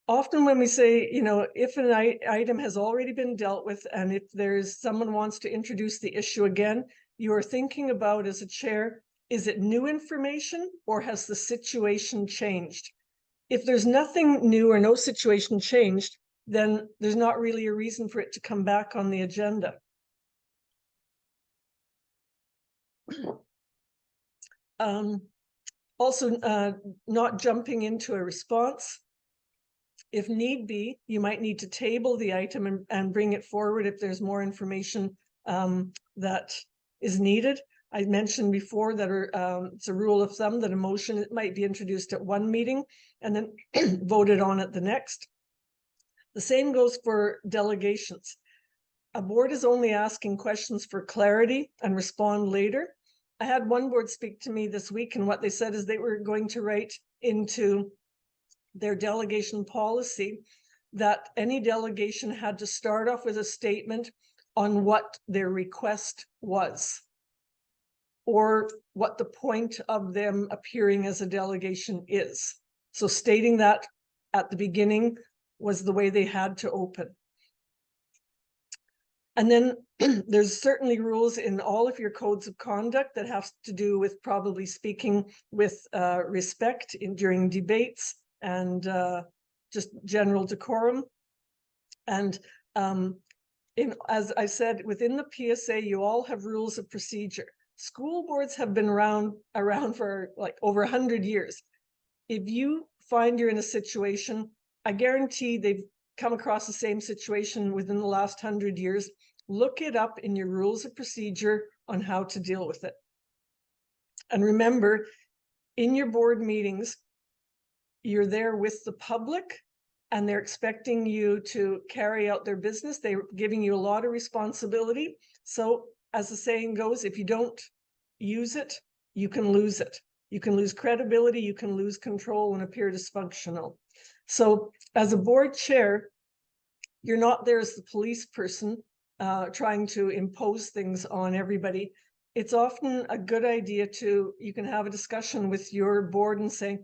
Often when we say, you know, if an item has already been dealt with, and if there's someone wants to introduce the issue again, you are thinking about, as a chair, is it new information or has the situation changed? If there's nothing new or no situation changed, then there's not really a reason for it to come back on the agenda. Also, not jumping into a response. If need be, you might need to table the item and bring it forward if there's more information that is needed. I mentioned before that it's a rule of thumb that a motion might be introduced at one meeting and then voted on at the next. The same goes for delegations. A board is only asking questions for clarity and respond later. I had one board speak to me this week, and what they said is they were going to write into their delegation policy that any delegation had to start off with a statement on what their request was, or what the point of them appearing as a delegation is. So stating that at the beginning was the way they had to open. And then there's certainly rules in all of your codes of conduct that have to do with probably speaking with respect during debates and just general decorum. And as I said, within the PSA, you all have rules of procedure. School boards have been around for like over 100 years. If you find you're in a situation, I guarantee they've come across the same situation within the last 100 years. Look it up in your rules of procedure on how to deal with it. And remember, in your board meetings, you're there with the public and they're expecting you to carry out their business. They're giving you a lot of responsibility. So as the saying goes, if you don't use it, you can lose it. You can lose credibility, you can lose control and appear dysfunctional. So as a board chair, you're not there as the police person trying to impose things on everybody. It's often a good idea you can have a discussion with your board and say,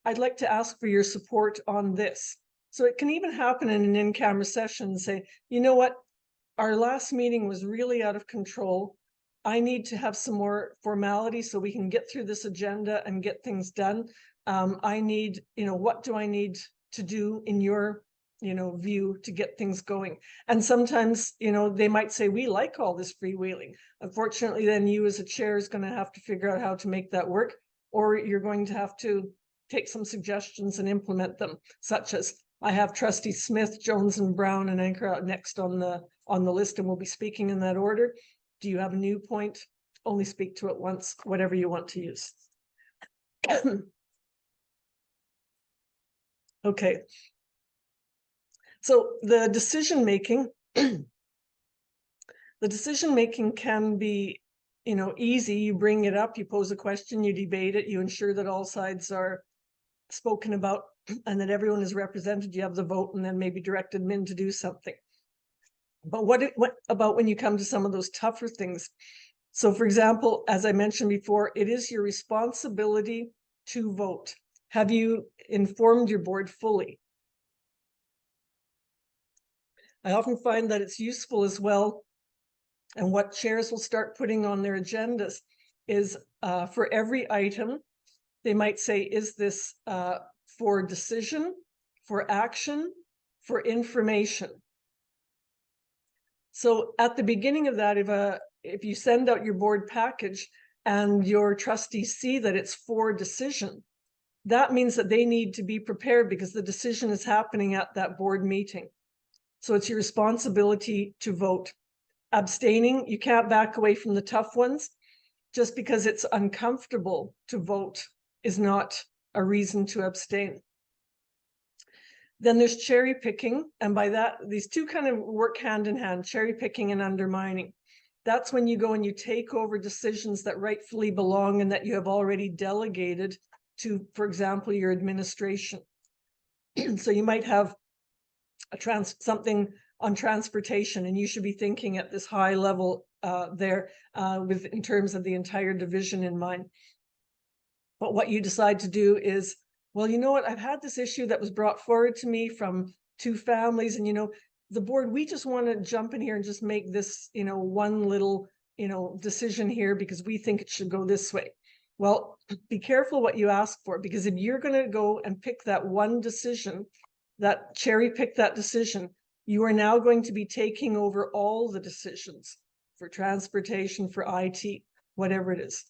I'd like to ask for your support on this. So it can even happen in an in-camera session and say, you know what, our last meeting was really out of control. I need to have some more formality so we can get through this agenda and get things done. I need, what do I need to do in your, view to get things going? And sometimes, they might say, we like all this freewheeling. Unfortunately, then you as a chair is going to have to figure out how to make that work, or you're going to have to take some suggestions and implement them, such as I have Trustee Smith, Jones, and Brown and Anchor out next on the list, and we'll be speaking in that order. Do you have a new point? Only speak to it once, whatever you want to use. Okay. So the decision making can be, easy. You bring it up, you pose a question, you debate it, you ensure that all sides are spoken about and that everyone is represented. You have the vote and then maybe direct admin to do something. But what about when you come to some of those tougher things? So for example, as I mentioned before, it is your responsibility to vote. Have you informed your board fully? I often find that it's useful as well. And what chairs will start putting on their agendas is for every item, they might say, is this for decision, for action, for information? So at the beginning of that, if you send out your board package and your trustees see that it's for decision, that means that they need to be prepared because the decision is happening at that board meeting. So it's your responsibility to vote. Abstaining, you can't back away from the tough ones. Just because it's uncomfortable to vote is not a reason to abstain. Then there's cherry picking. And by that, these two kind of work hand in hand, cherry picking and undermining. That's when you go and you take over decisions that rightfully belong and that you have already delegated to, for example, your administration. So you might have something on transportation, and you should be thinking at this high level there in terms of the entire division in mind. But what you decide to do is, well, you know what, I've had this issue that was brought forward to me from two families, and the board, we just want to jump in here and just make this, one little, decision here because we think it should go this way. Well, be careful what you ask for, because if you're going to go and pick that one decision, that cherry pick that decision, you are now going to be taking over all the decisions for transportation, for IT, whatever it is.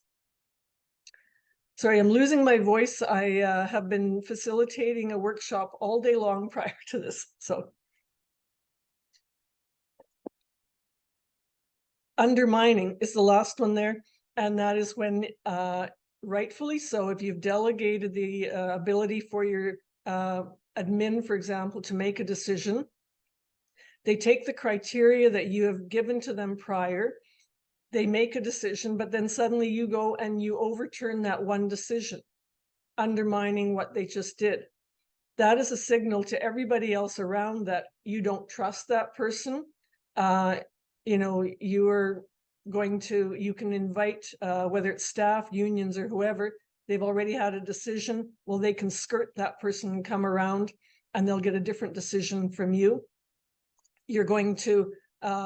Sorry, I'm losing my voice. I have been facilitating a workshop all day long prior to this. So undermining is the last one there. And that is when, rightfully so, if you've delegated the ability for your admin, for example, to make a decision, they take the criteria that you have given to them prior, they make a decision, but then suddenly you go and you overturn that one decision, undermining what they just did. That is a signal to everybody else around that you don't trust that person. You are going to, you can invite, whether it's staff, unions, or whoever, they've already had a decision. Well, they can skirt that person and come around and they'll get a different decision from you. You're going to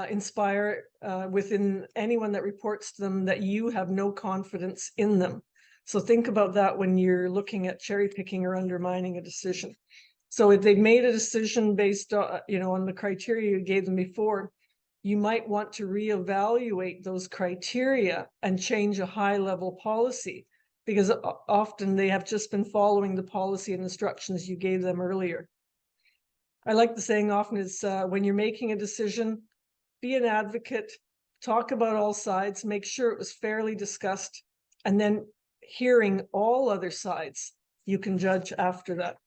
inspire within anyone that reports to them that you have no confidence in them. So think about that when you're looking at cherry picking or undermining a decision. So if they've made a decision based on, on the criteria you gave them before, you might want to reevaluate those criteria and change a high level policy, because often they have just been following the policy and instructions you gave them earlier. I like the saying often is when you're making a decision, be an advocate, talk about all sides, make sure it was fairly discussed, and then hearing all other sides, you can judge after that.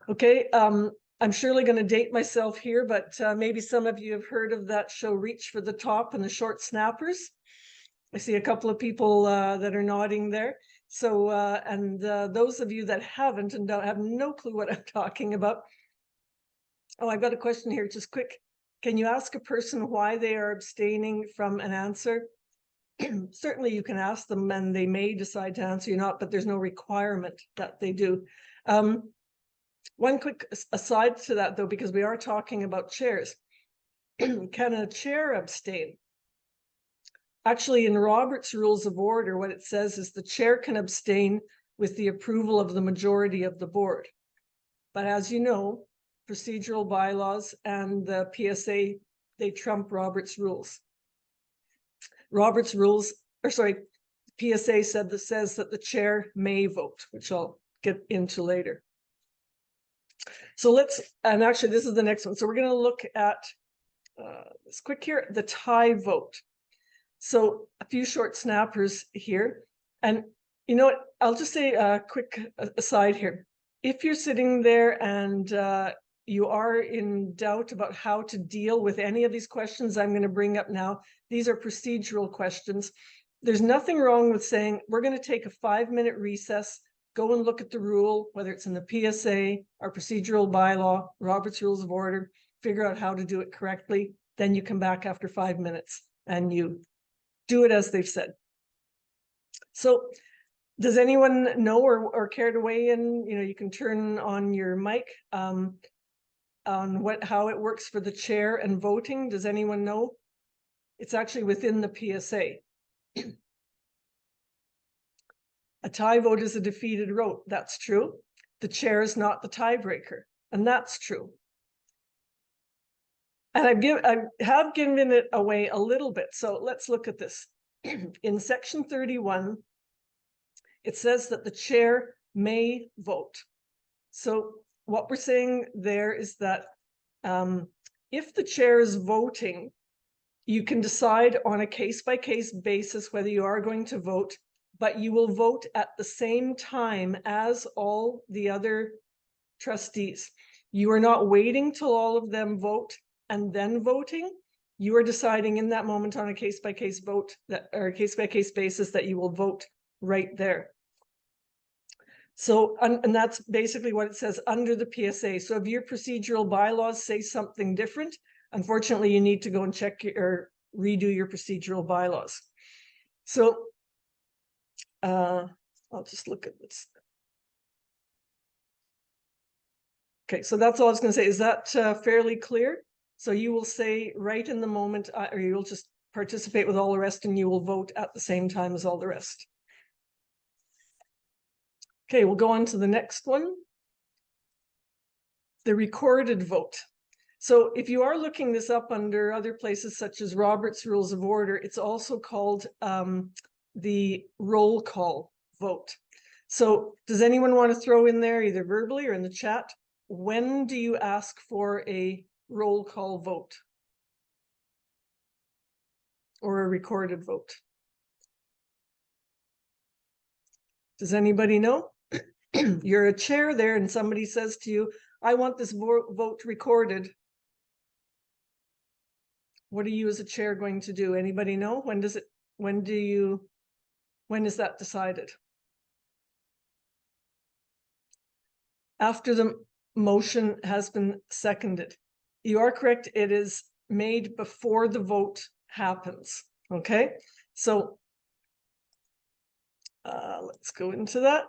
Okay, I'm surely going to date myself here, but maybe some of you have heard of that show Reach for the Top and the Short Snappers. I see a couple of people that are nodding there. So, those of you that haven't and don't have no clue what I'm talking about. Oh, I've got a question here, just quick. Can you ask a person why they are abstaining from an answer? Certainly you can ask them and they may decide to answer you not, but there's no requirement that they do. One quick aside to that though, because we are talking about chairs. Can a chair abstain? Actually, in Robert's Rules of Order, what it says is the chair can abstain with the approval of the majority of the board. But as you know, procedural bylaws and the PSA, they trump Robert's rules. Robert's rules, PSA says that the chair may vote, which I'll get into later. So and actually this is the next one. So we're going to look at this quick here, the tie vote. So a few short snappers here. And you know what, I'll just say a quick aside here. If you're sitting there and you are in doubt about how to deal with any of these questions I'm going to bring up now, these are procedural questions. There's nothing wrong with saying, we're going to take a 5-minute recess, go and look at the rule, whether it's in the PSA, our procedural bylaw, Robert's Rules of Order, figure out how to do it correctly. Then you come back after 5 minutes and you do it as they've said. So does anyone know or care to weigh in? You can turn on your mic. on how it works for the chair and voting? Does anyone know? It's actually within the PSA. A tie vote is a defeated vote. That's true. The chair is not the tiebreaker, and that's true. And I have given it away a little bit. So let's look at this. In section 31, it says that the chair may vote. So what we're saying there is that if the chair is voting, you can decide on a case-by-case basis whether you are going to vote, but you will vote at the same time as all the other trustees. You are not waiting till all of them vote and then voting. You are deciding in that moment on a case-by-case vote that, or a case-by-case basis, that you will vote right there. So, and that's basically what it says under the PSA. So if your procedural bylaws say something different, unfortunately, you need to go and check or redo your procedural bylaws. So I'll just look at this. Okay, so that's all I was going to say. Is that fairly clear? So you will say right in the moment, or you will just participate with all the rest, and you will vote at the same time as all the rest. Okay, we'll go on to the next one. The recorded vote. So if you are looking this up under other places such as Robert's Rules of Order, it's also called the roll call vote. So does anyone want to throw in there, either verbally or in the chat, when do you ask for a roll call vote or a recorded vote? Does anybody know? You're a chair there and somebody says to you, I want this vote recorded. What are you as a chair going to do? Anybody know? When is that decided? After the motion has been seconded. You are correct. It is made before the vote happens. Okay, so let's go into that.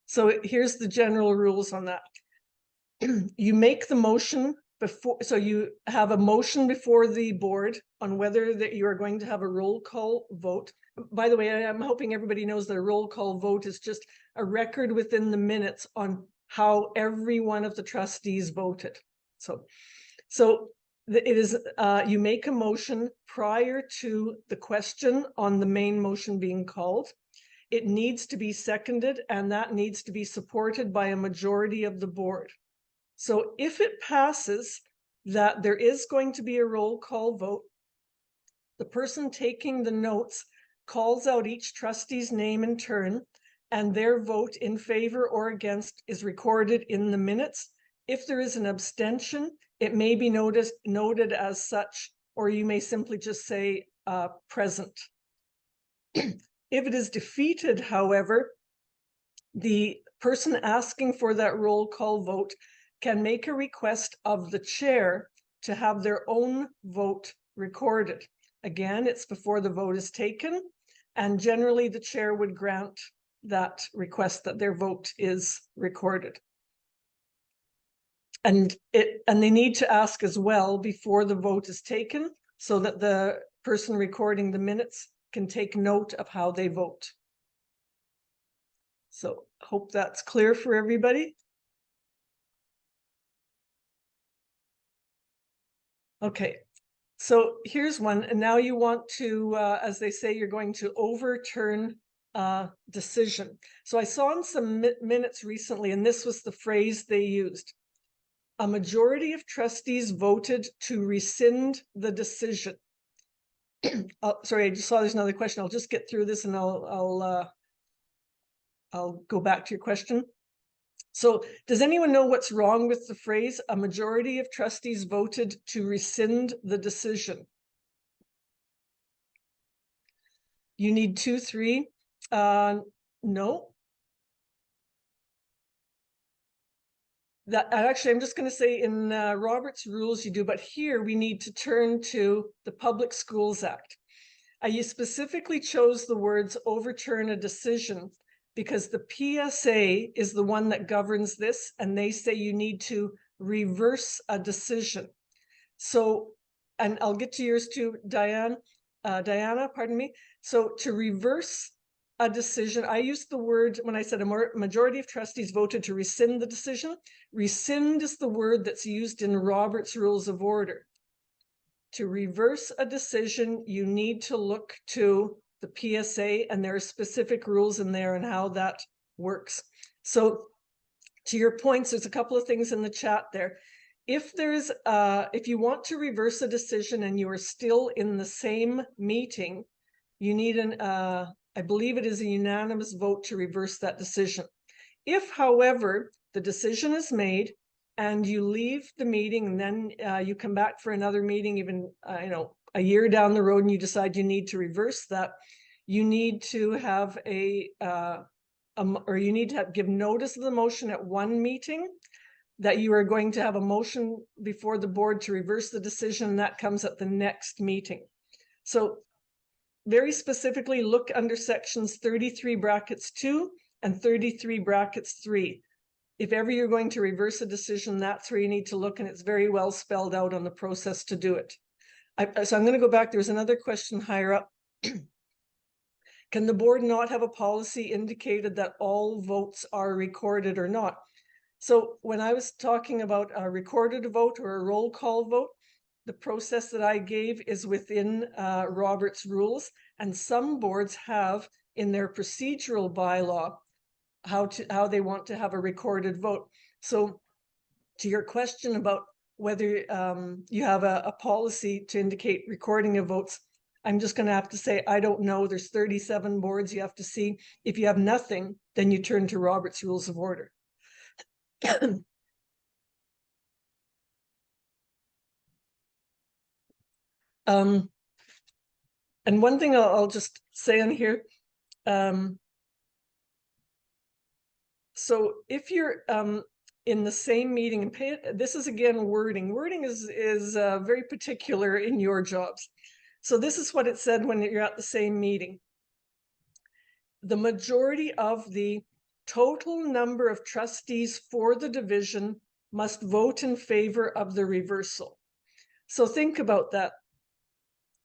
So here's the general rules on that. You make the motion before, so you have a motion before the board on whether that you are going to have a roll call vote. By the way, I'm hoping everybody knows that a roll call vote is just a record within the minutes on how every one of the trustees voted. So it is, you make a motion prior to the question on the main motion being called. It needs to be seconded, and that needs to be supported by a majority of the board. So if it passes that there is going to be a roll call vote, the person taking the notes calls out each trustee's name in turn, and their vote in favor or against is recorded in the minutes. If there is an abstention, it may be noted as such, or you may simply just say present. If it is defeated, however, the person asking for that roll call vote can make a request of the chair to have their own vote recorded. Again, it's before the vote is taken, and generally the chair would grant that request that their vote is recorded. And they need to ask as well before the vote is taken, so that the person recording the minutes can take note of how they vote. So hope that's clear for everybody. Okay, so here's one, and now you want to, as they say, you're going to overturn a decision. So I saw in some minutes recently, and this was the phrase they used. A majority of trustees voted to rescind the decision. Sorry, I just saw there's another question. I'll just get through this and I'll go back to your question. So does anyone know what's wrong with the phrase, a majority of trustees voted to rescind the decision? You need 2, 3. No. That actually, I'm just going to say in Robert's rules you do, but here we need to turn to the Public Schools Act. You specifically chose the words overturn a decision because the PSA is the one that governs this, and they say you need to reverse a decision. So, and I'll get to yours too, Diana, pardon me. So to reverse a decision, I used the word when I said a majority of trustees voted to rescind the decision. Rescind is the word that's used in Robert's Rules of Order. To reverse a decision, you need to look to the PSA, and there are specific rules in there and how that works. So to your points, there's a couple of things in the chat there. If you want to reverse a decision and you are still in the same meeting, you need I believe it is a unanimous vote to reverse that decision. If, however, the decision is made and you leave the meeting and then you come back for another meeting, even a year down the road, and you decide you need to reverse that, you need to have or you need to give notice of the motion at one meeting that you are going to have a motion before the board to reverse the decision. That comes at the next meeting. So very specifically, look under sections 33 brackets 2 and 33 brackets 3. If ever you're going to reverse a decision, that's where you need to look, and it's very well spelled out on the process to do it. So I'm going to go back. There's another question higher up. Can the board not have a policy indicated that all votes are recorded or not? So when I was talking about a recorded vote or a roll call vote, the process that I gave is within Robert's rules, and some boards have in their procedural bylaw how they want to have a recorded vote. So to your question about whether you have a policy to indicate recording of votes, I'm just going to have to say, I don't know. There's 37 boards. You have to see. If you have nothing, then you turn to Robert's Rules of Order. And one thing I'll just say on here. So if you're in the same meeting, and this is again wording. Wording is very particular in your jobs. So this is what it said when you're at the same meeting. The majority of the total number of trustees for the division must vote in favor of the reversal. So think about that.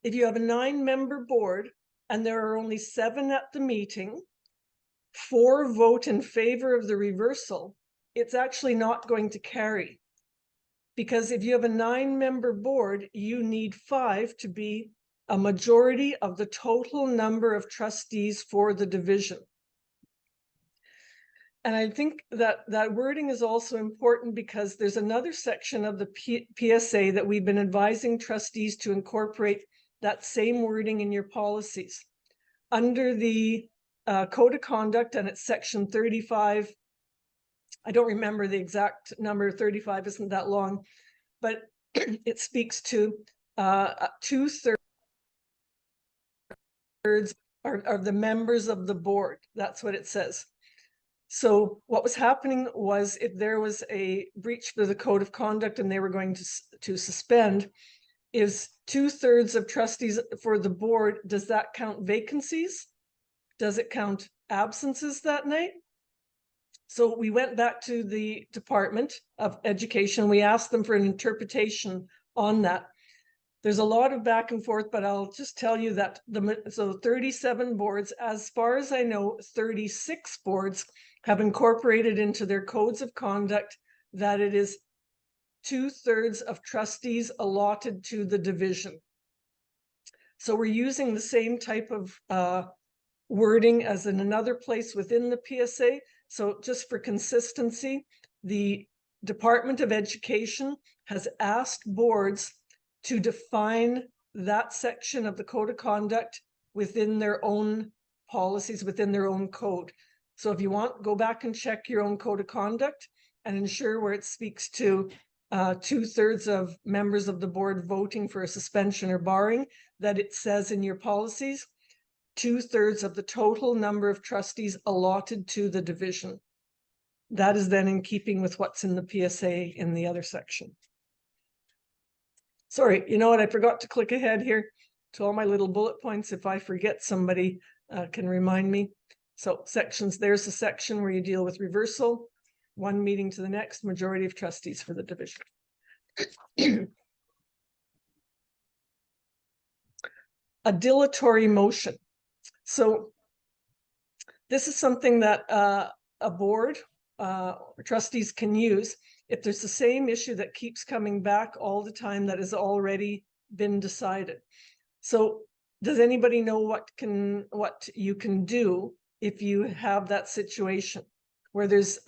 If you have a 9-member board and there are only 7 at the meeting, 4 vote in favor of the reversal, it's actually not going to carry. Because if you have a 9-member board, you need 5 to be a majority of the total number of trustees for the division. And I think that that wording is also important because there's another section of the PSA that we've been advising trustees to incorporate that same wording in your policies. Under the Code of Conduct, and it's section 35, I don't remember the exact number, 35 isn't that long, but it speaks to 2/3 are the members of the board. That's what it says. So what was happening was, if there was a breach of the Code of Conduct and they were going to suspend, is 2/3 of trustees for the board, does that count vacancies? Does it count absences that night? So we went back to the Department of Education. We asked them for an interpretation on that. There's a lot of back and forth, but I'll just tell you that so 37 boards, as far as I know, 36 boards have incorporated into their codes of conduct that it is 2/3 of trustees allotted to the division. So we're using the same type of wording as in another place within the PSA. So just for consistency, the Department of Education has asked boards to define that section of the Code of Conduct within their own policies, within their own code. So if you want, go back and check your own Code of Conduct and ensure where it speaks to 2/3 of members of the board voting for a suspension or barring, that it says in your policies, 2/3 of the total number of trustees allotted to the division. That is then in keeping with what's in the PSA in the other section. Sorry, you know what? I forgot to click ahead here to all my little bullet points. If I forget, somebody can remind me. So sections, there's a section where you deal with reversal. one meeting to the next, majority of trustees for the division. A dilatory motion. So this is something that a board or trustees can use if there's the same issue that keeps coming back all the time that has already been decided. So does anybody know what you can do if you have that situation where there's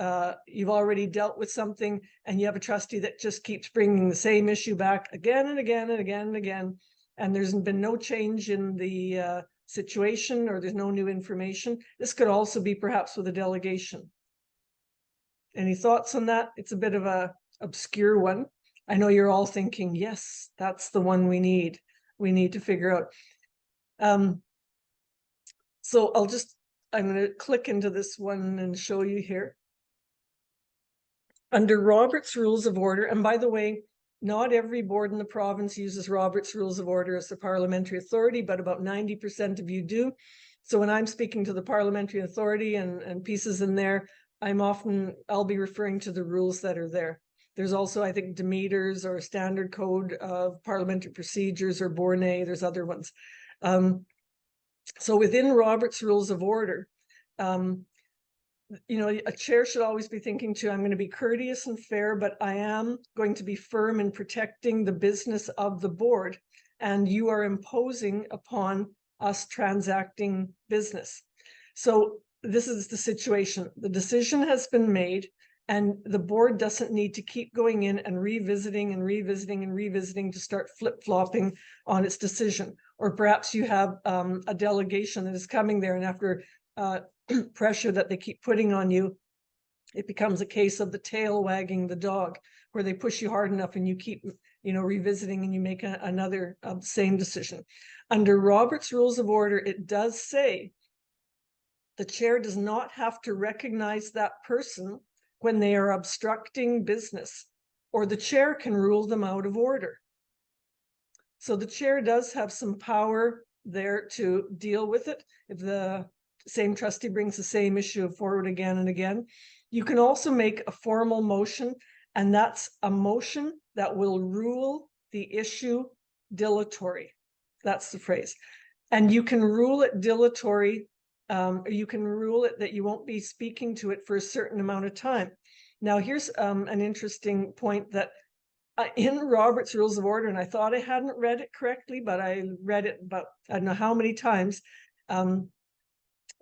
you've already dealt with something and you have a trustee that just keeps bringing the same issue back again and again and again and again, and there's been no change in the situation, or there's no new information? This could also be perhaps with a delegation. Any thoughts on that? It's a bit of a obscure one. I know you're all thinking, yes, that's the one we need to figure out. So I'm going to click into this one and show you here. Under Robert's Rules of Order, and by the way, not every board in the province uses Robert's Rules of Order as the parliamentary authority, but about 90% of you do. So when I'm speaking to the parliamentary authority and pieces in there, I'll be referring to the rules that are there. There's also, I think, Demeter's or Standard Code of Parliamentary Procedures or Bornay. There's other ones. So within Robert's Rules of Order, you know, a chair should always be thinking I'm going to be courteous and fair, but I am going to be firm in protecting the business of the board, and you are imposing upon us transacting business. So this is the situation. The decision has been made, and the board doesn't need to keep going in and revisiting and revisiting and revisiting to start flip-flopping on its decision. Or perhaps you have a delegation that is coming there, and after pressure that they keep putting on you, it becomes a case of the tail wagging the dog, where they push you hard enough and you keep, you know, revisiting, and you make another same decision. Under Robert's Rules of Order, it does say the chair does not have to recognize that person when they are obstructing business, or the chair can rule them out of order. So the chair does have some power there to deal with it. If the same trustee brings the same issue forward again and again, you can also make a formal motion, and that's a motion that will rule the issue dilatory. That's the phrase. And you can rule it dilatory, or you can rule it that you won't be speaking to it for a certain amount of time. Now, here's an interesting point that in Robert's Rules of Order, and I thought I hadn't read it correctly, but I read it about, I don't know how many times.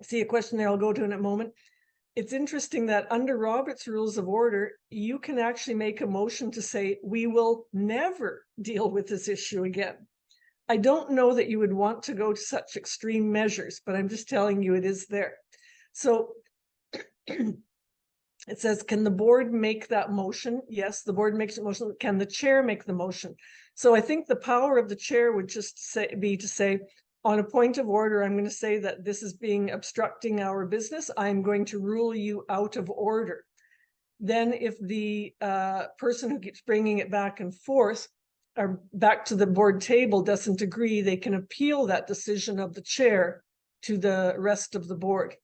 See a question there I'll go to in a moment. It's interesting that under Robert's Rules of Order, you can actually make a motion to say, we will never deal with this issue again. I don't know that you would want to go to such extreme measures, but I'm just telling you it is there. So it says, can the board make that motion? Yes, the board makes a motion. Can the chair make the motion? So I think the power of the chair would just be to say, on a point of order, I'm going to say that this is obstructing our business. I'm going to rule you out of order. Then if the person who keeps bringing it back and forth or back to the board table doesn't agree, they can appeal that decision of the chair to the rest of the board.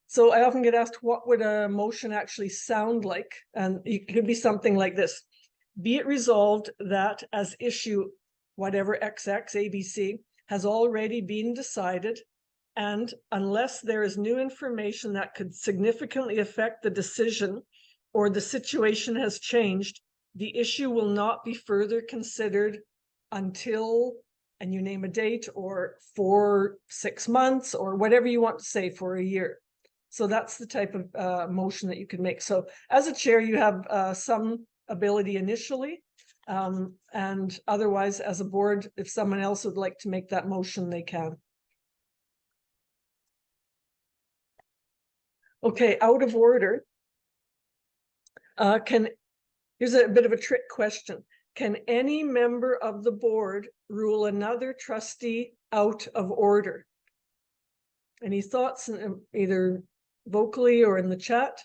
So I often get asked, what would a motion actually sound like? And it could be something like this. Be it resolved that as issue whatever XX ABC has already been decided, and unless there is new information that could significantly affect the decision or the situation has changed, the issue will not be further considered until, and you name a date, or for 6 months, or whatever you want to say, for a year. So that's the type of motion that you can make. So as a chair, you have some ability initially, and otherwise as a board, if someone else would like to make that motion, they can. Okay, out of order. Here's a bit of a trick question. Can any member of the board rule another trustee out of order? Any thoughts, either vocally or in the chat?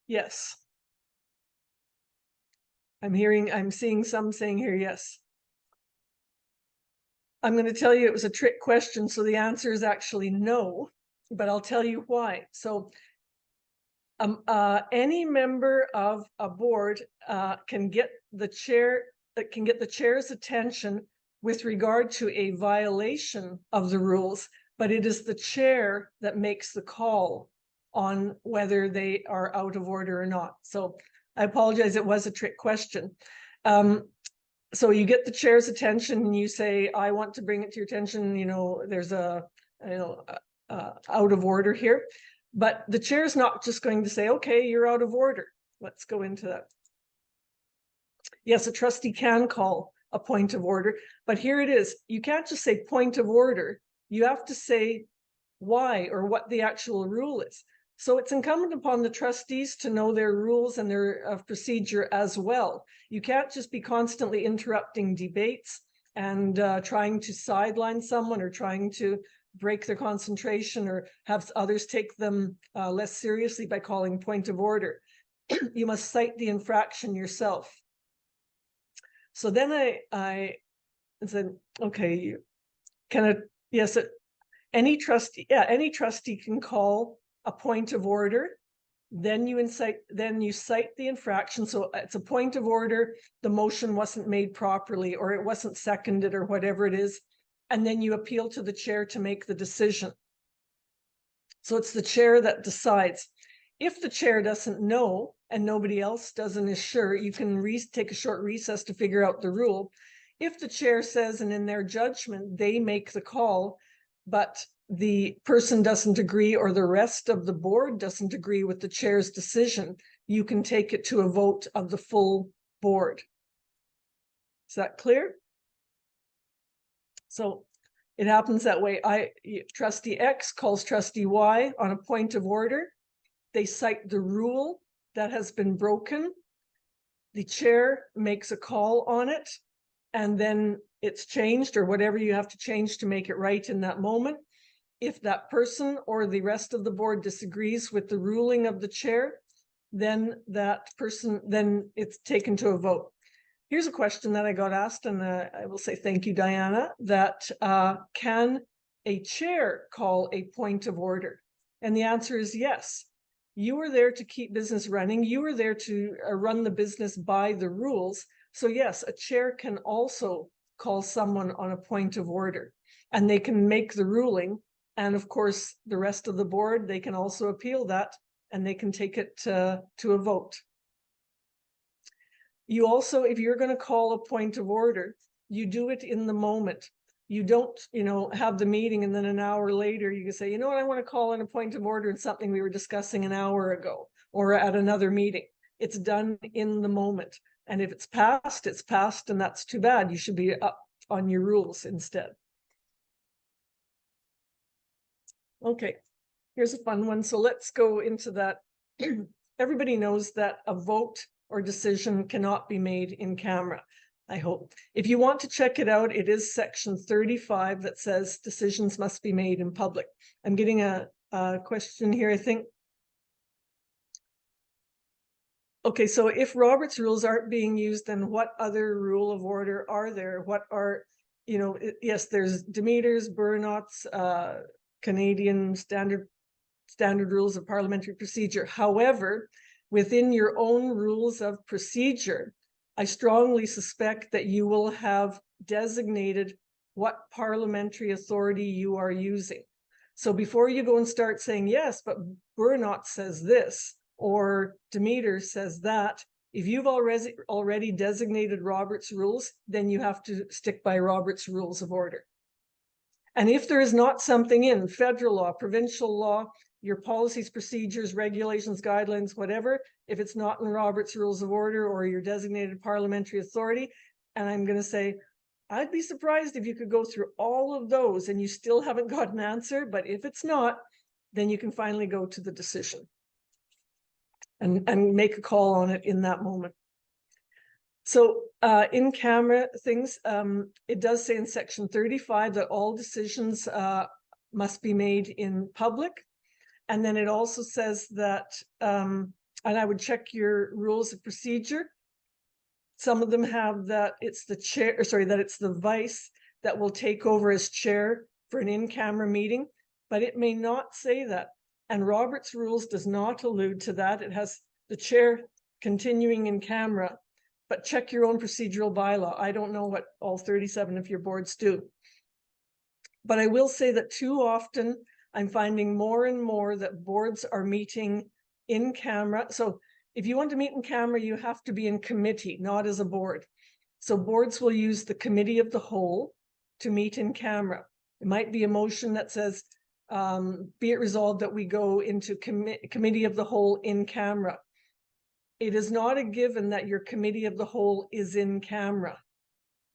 Yes. I'm seeing some saying here, yes. I'm going to tell you it was a trick question, so the answer is actually no. but I'll tell you why. So any member of a board can get the chair's attention with regard to a violation of the rules, but it is the chair that makes the call on whether they are out of order or not. So I apologize, it was a trick question. So you get the chair's attention and you say, I want to bring it to your attention, there's a, out of order here. But the chair is not just going to say, okay, you're out of order. Let's go into that. Yes, a trustee can call a point of order, but here it is. You can't just say point of order. You have to say why or what the actual rule is. So it's incumbent upon the trustees to know their rules and their procedure as well. You can't just be constantly interrupting debates and trying to sideline someone or trying to break their concentration or have others take them less seriously by calling point of order. You must cite the infraction yourself. So then I said, okay, yes, any trustee can call a point of order. Then you cite the infraction. So it's a point of order. The motion wasn't made properly, or it wasn't seconded, or whatever it is. And then you appeal to the chair to make the decision. So it's the chair that decides. If the chair doesn't know and nobody else does and is sure, you can take a short recess to figure out the rule. If the chair says, and in their judgment, they make the call, but the person doesn't agree or the rest of the board doesn't agree with the chair's decision, you can take it to a vote of the full board. Is that clear? So it happens that way. Trustee X calls trustee Y on a point of order. They cite the rule that has been broken. The chair makes a call on it, and then it's changed, or whatever you have to change to make it right in that moment. If that person or the rest of the board disagrees with the ruling of the chair, then it's taken to a vote. Here's a question that I got asked, and I will say thank you, Diana, that can a chair call a point of order? And the answer is yes. You are there to keep business running. You are there to run the business by the rules. So yes, a chair can also call someone on a point of order, and they can make the ruling. And of course, the rest of the board, they can also appeal that, and they can take it to a vote. You also, if you're going to call a point of order, you do it in the moment. You don't, have the meeting and then an hour later you can say, what, I want to call in a point of order in something we were discussing an hour ago or at another meeting. It's done in the moment. And if it's passed, and that's too bad. You should be up on your rules instead. Okay, here's a fun one. So let's go into that. Everybody knows that a vote or decision cannot be made in camera, I hope. If you want to check it out, it is section 35 that says decisions must be made in public. I'm getting a question here, I think. Okay, so if Robert's rules aren't being used, then what other rule of order are there? What are, yes, there's Demeter's, Burnott's, Canadian standard rules of parliamentary procedure. However, within your own rules of procedure, I strongly suspect that you will have designated what parliamentary authority you are using. So before you go and start saying, yes, but Burnott says this, or Demeter says that, if you've already designated Robert's rules, then you have to stick by Robert's rules of order. And if there is not something in federal law, provincial law, your policies, procedures, regulations, guidelines, whatever, if it's not in Robert's rules of order or your designated parliamentary authority, and I'm going to say, I'd be surprised if you could go through all of those and you still haven't got an answer, but if it's not, then you can finally go to the decision and make a call on it in that moment. So in camera things, it does say in section 35 that all decisions must be made in public. And then it also says that, and I would check your rules of procedure. Some of them have that it's the chair, that it's the vice that will take over as chair for an in-camera meeting. but it may not say that. And Robert's rules does not allude to that. It has the chair continuing in camera, but check your own procedural bylaw. I don't know what all 37 of your boards do. But I will say that too often I'm finding more and more that boards are meeting in camera. So if you want to meet in camera, you have to be in committee, not as a board. So boards will use the committee of the whole to meet in camera. It might be a motion that says, be it resolved that we go into committee of the whole in camera. It is not a given that your committee of the whole is in camera.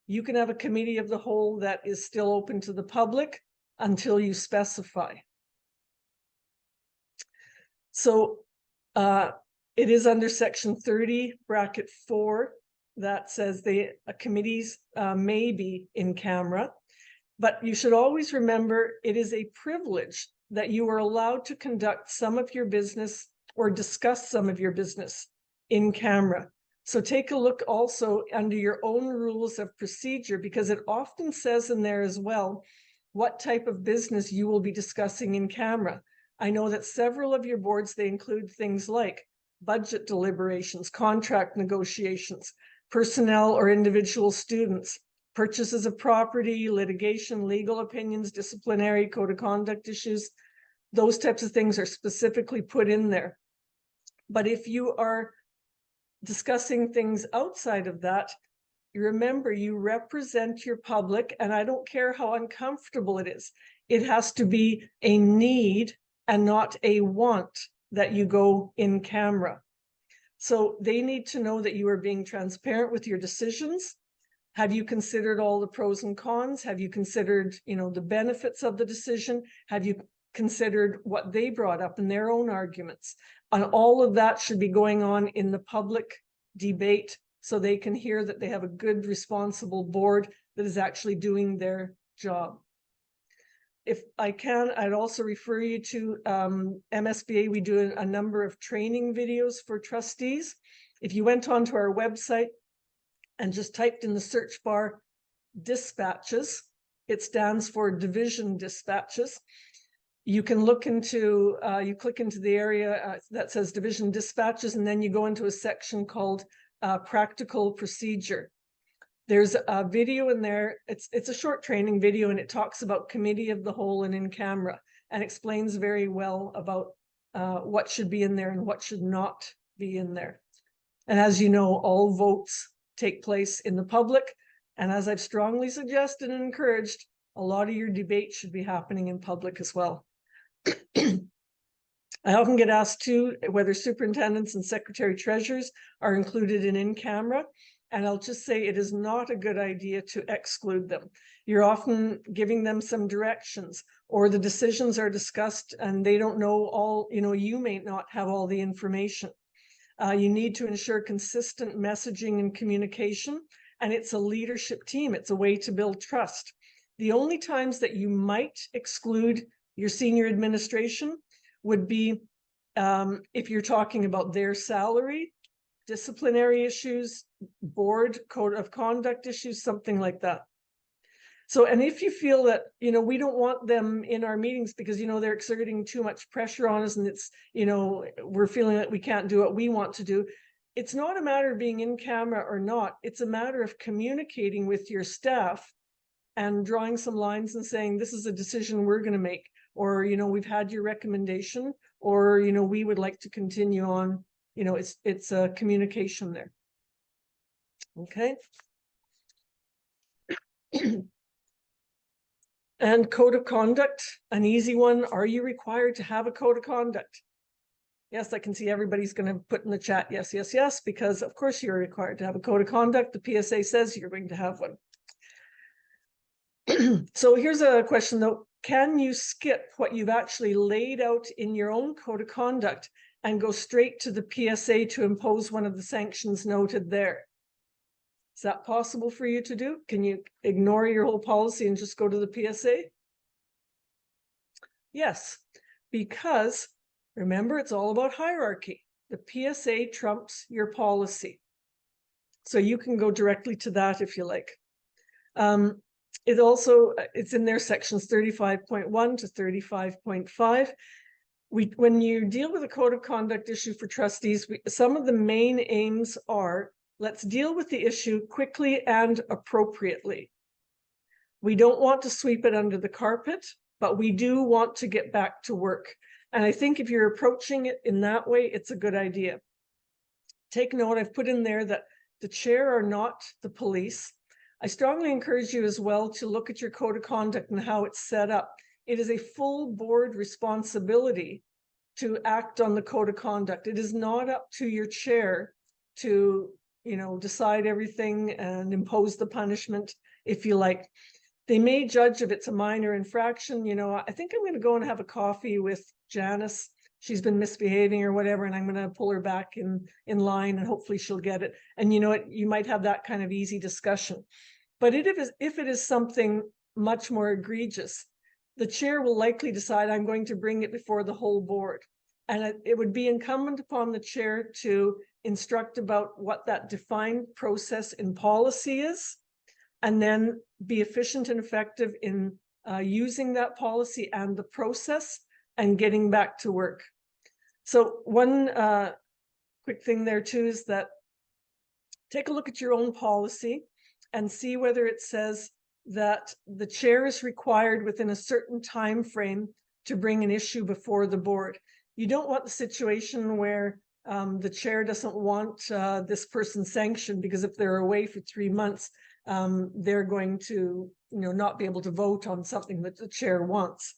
You can have a committee of the whole that is still open to the public until you specify. So it is under section 30(4) that says committees may be in camera, but you should always remember it is a privilege that you are allowed to conduct some of your business or discuss some of your business in camera. So take a look also under your own rules of procedure, because it often says in there as well what type of business you will be discussing in camera. I know that several of your boards, they include things like budget deliberations, contract negotiations, personnel or individual students, purchases of property, litigation, legal opinions, disciplinary, code of conduct issues. Those types of things are specifically put in there. But if you are discussing things outside of that, remember you represent your public, and I don't care how uncomfortable it is. It has to be a need and not a want that you go in camera. So they need to know that you are being transparent with your decisions. Have you considered all the pros and cons? Have you considered, the benefits of the decision? Have you considered what they brought up in their own arguments? And all of that should be going on in the public debate so they can hear that they have a good, responsible board that is actually doing their job. If I can, I'd also refer you to MSBA. We do a number of training videos for trustees. If you went onto our website and just typed in the search bar dispatches, it stands for division dispatches. You can look into, you click into the area that says division dispatches, and then you go into a section called practical procedure. There's a video in there. It's a short training video, and it talks about committee of the whole and in camera, and explains very well about what should be in there and what should not be in there. And as you know, all votes take place in the public. And as I've strongly suggested and encouraged, a lot of your debate should be happening in public as well. I often get asked too whether superintendents and secretary treasurers are included in camera. And I'll just say it is not a good idea to exclude them. You're often giving them some directions, or the decisions are discussed and they don't know all, you may not have all the information. You need to ensure consistent messaging and communication, and it's a leadership team. It's a way to build trust. The only times that you might exclude your senior administration would be if you're talking about their salary, disciplinary issues, board code of conduct issues, something like that. So, and if you feel that, we don't want them in our meetings because, they're exerting too much pressure on us and it's, we're feeling that we can't do what we want to do. It's not a matter of being in camera or not. It's a matter of communicating with your staff and drawing some lines and saying, this is a decision we're going to make, or, we've had your recommendation, or, we would like to continue on. It's a communication there. Okay. And code of conduct, an easy one. Are you required to have a code of conduct? Yes, I can see everybody's going to put in the chat, yes, yes, yes, because of course you're required to have a code of conduct. The PSA says you're going to have one. So here's a question though. Can you skip what you've actually laid out in your own code of conduct and go straight to the PSA to impose one of the sanctions noted there? Is that possible for you to do? Can you ignore your whole policy and just go to the PSA? Yes, because remember, it's all about hierarchy. The PSA trumps your policy. So you can go directly to that if you like. It also, it's in their sections 35.1 to 35.5. When you deal with a code of conduct issue for trustees, some of the main aims are, let's deal with the issue quickly and appropriately. We don't want to sweep it under the carpet, but we do want to get back to work. And I think if you're approaching it in that way, it's a good idea. Take note, I've put in there that the chair are not the police. I strongly encourage you as well to look at your code of conduct and how it's set up. It is a full board responsibility to act on the code of conduct. It is not up to your chair to, decide everything and impose the punishment if you like. They may judge if it's a minor infraction. I think I'm going to go and have a coffee with Janis. She's been misbehaving or whatever, and I'm going to pull her back in line, and hopefully she'll get it. And you know what? You might have that kind of easy discussion. But if it is something much more egregious, the chair will likely decide, I'm going to bring it before the whole board. And it would be incumbent upon the chair to instruct about what that defined process in policy is, and then be efficient and effective in using that policy and the process and getting back to work. So one quick thing there too is that take a look at your own policy and see whether it says that the chair is required within a certain time frame to bring an issue before the board. You don't want the situation where the chair doesn't want this person sanctioned because if they're away for 3 months, they're going to not be able to vote on something that the chair wants.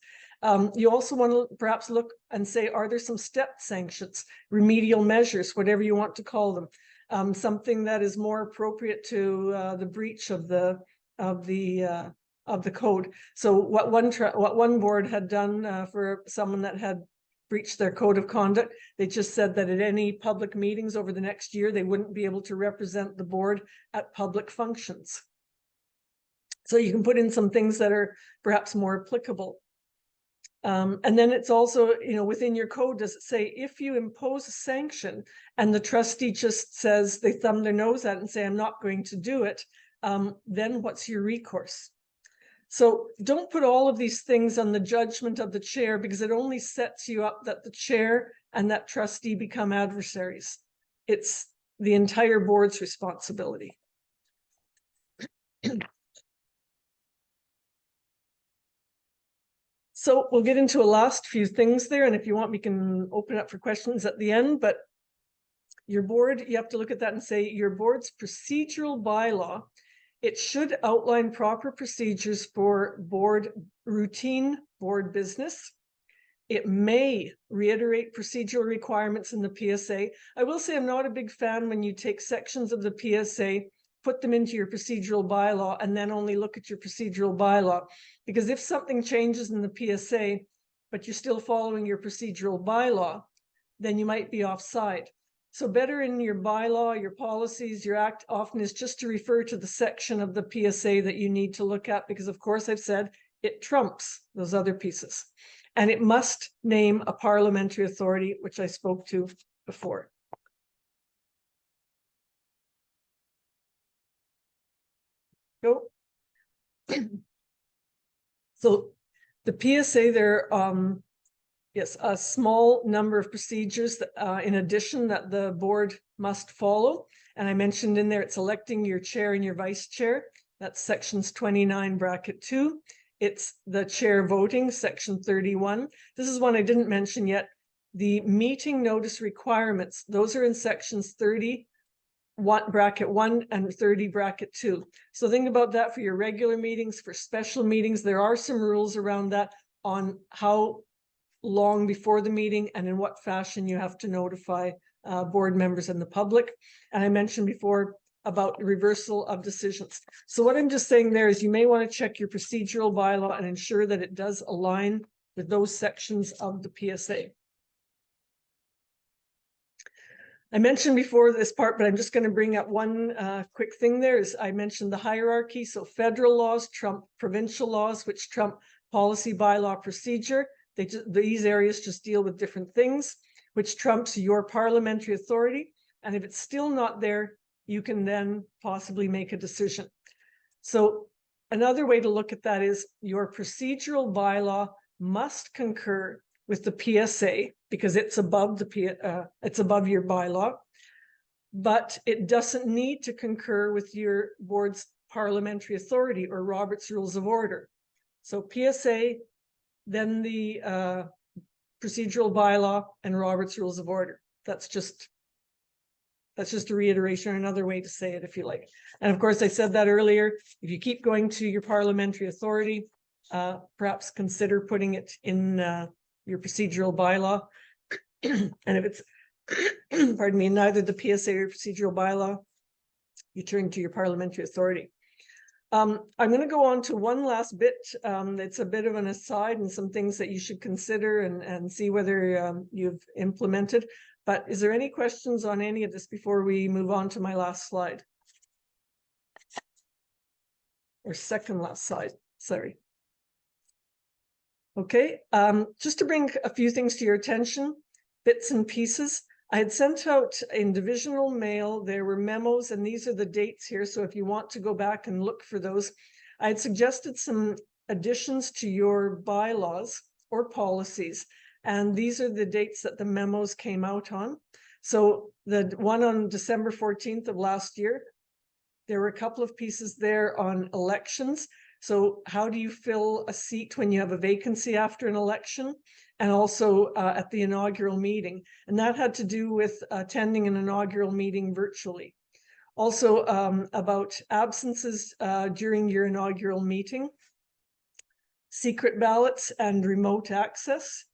You also want to perhaps look and say, are there some step sanctions, remedial measures, whatever you want to call them, something that is more appropriate to the breach of the code. So what one board had done for someone that had breached their code of conduct, they just said that at any public meetings over the next year, they wouldn't be able to represent the board at public functions. So you can put in some things that are perhaps more applicable. And then it's also, within your code, does it say if you impose a sanction and the trustee just says, they thumb their nose at it and say, I'm not going to do it, then what's your recourse? So don't put all of these things on the judgment of the chair, because it only sets you up that the chair and that trustee become adversaries. It's the entire board's responsibility. So we'll get into a last few things there. And if you want, we can open up for questions at the end. But your board, you have to look at that and say your board's procedural bylaw, it should outline proper procedures for routine board business. It may reiterate procedural requirements in the PSA. I will say I'm not a big fan when you take sections of the PSA, put them into your procedural bylaw, and then only look at your procedural bylaw. Because if something changes in the PSA, but you're still following your procedural bylaw, then you might be offside. So better in your bylaw, your policies, your act often is just to refer to the section of the PSA that you need to look at, because of course I've said it trumps those other pieces. And it must name a parliamentary authority, which I spoke to before. Go. So the PSA there, yes, a small number of procedures that, in addition that the board must follow. And I mentioned in there, it's electing your chair and your vice chair. That's sections 29 bracket 2. It's the chair voting, section 31. This is one I didn't mention yet. The meeting notice requirements, those are in sections 30 bracket 1 and 30 bracket 2. So think about that for your regular meetings, for special meetings. There are some rules around that on how long before the meeting and in what fashion you have to notify board members and the public. And I mentioned before about reversal of decisions. So what I'm just saying there is you may want to check your procedural bylaw and ensure that it does align with those sections of the PSA. I mentioned before this part, but I'm just going to bring up one quick thing there is I mentioned the hierarchy. So federal laws trump provincial laws, which trump policy, bylaw, procedure. These areas just deal with different things, which trumps your parliamentary authority. And if it's still not there, you can then possibly make a decision. So another way to look at that is your procedural bylaw must concur with the PSA because it's above it's above your bylaw, but it doesn't need to concur with your board's parliamentary authority or Robert's Rules of Order. So PSA, then the procedural bylaw and Robert's Rules of Order. That's just a reiteration, or another way to say it, if you like. And of course, I said that earlier. If you keep going to your parliamentary authority, perhaps consider putting it in your procedural bylaw. And if it's, pardon me, neither the PSA or procedural bylaw, you turn to your parliamentary authority. I'm going to go on to one last bit. It's a bit of an aside and some things that you should consider and see whether you've implemented. But is there any questions on any of this before we move on to my last slide? Or second last slide, sorry. Okay, just to bring a few things to your attention, bits and pieces. I had sent out in divisional mail, there were memos, and these are the dates here. So if you want to go back and look for those, I had suggested some additions to your bylaws or policies. And these are the dates that the memos came out on. So the one on December 14th of last year, there were a couple of pieces there on elections. So how do you fill a seat when you have a vacancy after an election? And also at the inaugural meeting. And that had to do with attending an inaugural meeting virtually. Also about absences during your inaugural meeting, secret ballots and remote access.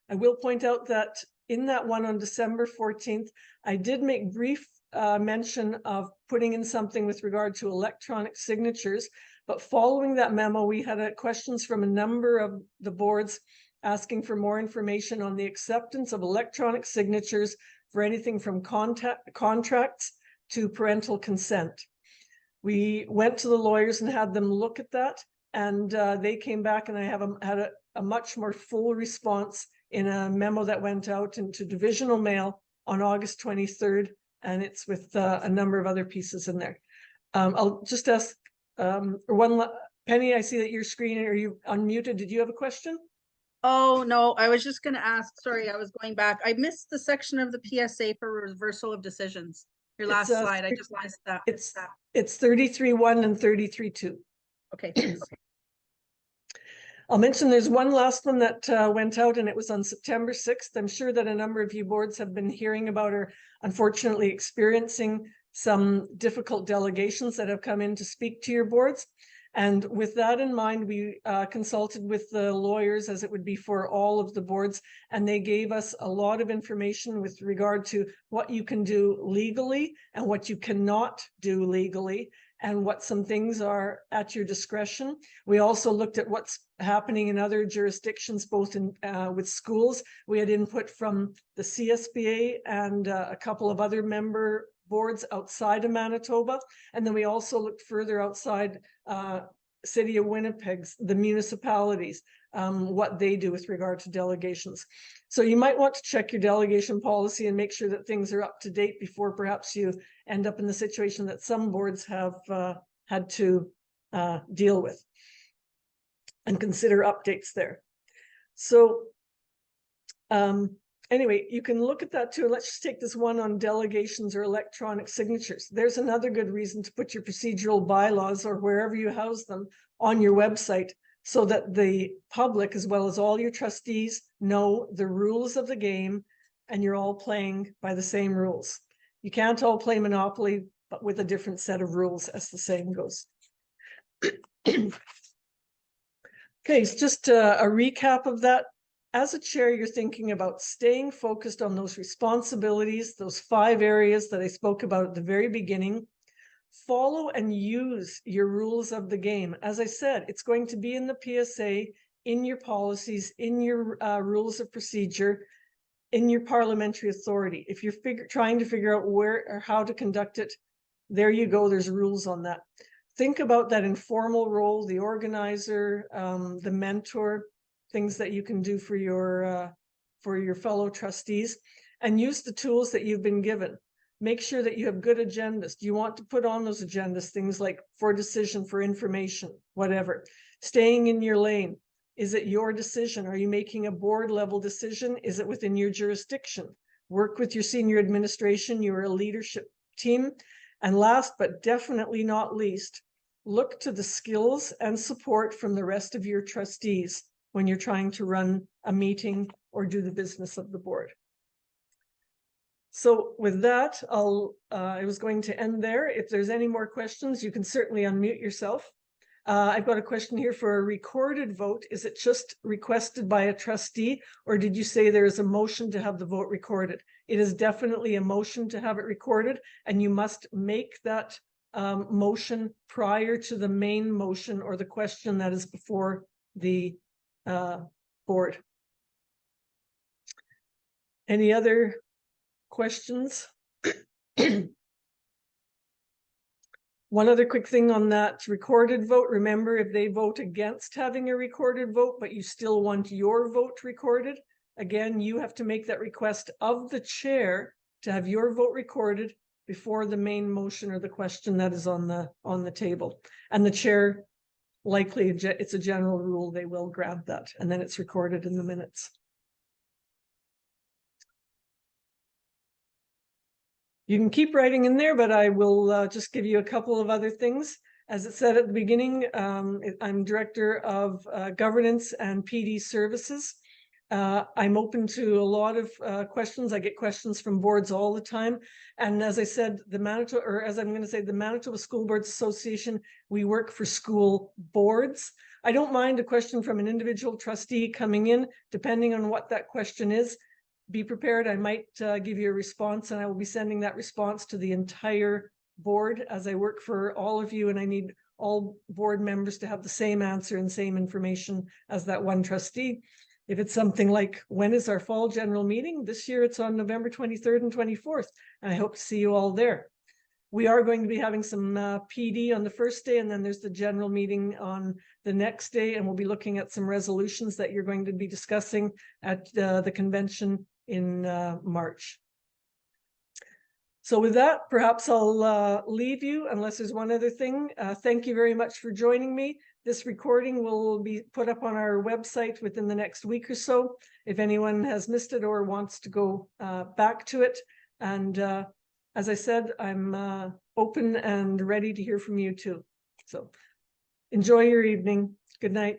I will point out that in that one on December 14th, I did make brief mention of putting in something with regard to electronic signatures. But following that memo, we had questions from a number of the boards asking for more information on the acceptance of electronic signatures for anything from contracts to parental consent. We went to the lawyers and had them look at that, and they came back, and I have had a much more full response in a memo that went out into divisional mail on August 23rd, and it's with a number of other pieces in there. I'll just ask Penny, I see that you're screening. Are you unmuted? Did you have a question? Oh, no, I was just going to ask. Sorry, I was going back. I missed the section of the PSA for reversal of decisions. Your last slide. I just missed that. It's 33.1 and 33.2. Okay, thanks. I'll mention there's one last one that went out, and it was on September 6th. I'm sure that a number of you boards have been hearing about or unfortunately experiencing some difficult delegations that have come in to speak to your boards. And with that in mind, we consulted with the lawyers, as it would be for all of the boards, and they gave us a lot of information with regard to what you can do legally and what you cannot do legally, and what some things are at your discretion. We also looked at what's happening in other jurisdictions, both in with schools. We had input from the CSBA and a couple of other member boards outside of Manitoba. And then we also looked further outside City of Winnipeg's, the municipalities, what they do with regard to delegations. So you might want to check your delegation policy and make sure that things are up to date before perhaps you end up in the situation that some boards have had to deal with, and consider updates there. So anyway, you can look at that too. Let's just take this one on delegations or electronic signatures. There's another good reason to put your procedural bylaws or wherever you house them on your website, so that the public, as well as all your trustees, know the rules of the game, and you're all playing by the same rules. You can't all play Monopoly, but with a different set of rules, as the saying goes. Okay, so just a recap of that. As a chair, you're thinking about staying focused on those responsibilities, those 5 areas that I spoke about at the very beginning. Follow and use your rules of the game. As I said, it's going to be in the PSA, in your policies, in your rules of procedure, in your parliamentary authority. If you're trying to figure out where or how to conduct it, there you go, there's rules on that. Think about that informal role, the organizer, the mentor, things that you can do for your fellow trustees, and use the tools that you've been given. Make sure that you have good agendas. Do you want to put on those agendas things like for decision, for information, whatever? Staying in your lane. Is it your decision? Are you making a board level decision? Is it within your jurisdiction? Work with your senior administration. You're a leadership team. And last, but definitely not least, look to the skills and support from the rest of your trustees when you're trying to run a meeting or do the business of the board. So with that, I was going to end there. If there's any more questions, you can certainly unmute yourself. I've got a question here for a recorded vote. Is it just requested by a trustee, or did you say there is a motion to have the vote recorded? It is definitely a motion to have it recorded, and you must make that motion prior to the main motion or the question that is before the board. Any other questions? One other quick thing on that recorded vote. Remember, if they vote against having a recorded vote, but you still want your vote recorded, again, you have to make that request of the chair to have your vote recorded before the main motion or the question that is on the table. And the chair, likely, it's a general rule, they will grab that, and then it's recorded in the minutes. You can keep writing in there, but I will just give you a couple of other things. As it said at the beginning, I'm Director of Governance and PD Services. I'm open to a lot of questions. I get questions from boards all the time. And as I said, the Manitoba School Boards Association, we work for school boards. I don't mind a question from an individual trustee coming in, depending on what that question is. Be prepared. I might give you a response, and I will be sending that response to the entire board, as I work for all of you, and I need all board members to have the same answer and same information as that one trustee. If it's something like, when is our fall general meeting? This year it's on November 23rd and 24th, and I hope to see you all there. We are going to be having some PD on the first day, and then there's the general meeting on the next day, and we'll be looking at some resolutions that you're going to be discussing at the convention in March. So with that, perhaps I'll leave you, unless there's one other thing. Thank you very much for joining me. This recording will be put up on our website within the next week or so, if anyone has missed it or wants to go back to it. And as I said, I'm open and ready to hear from you too. So enjoy your evening. Good night.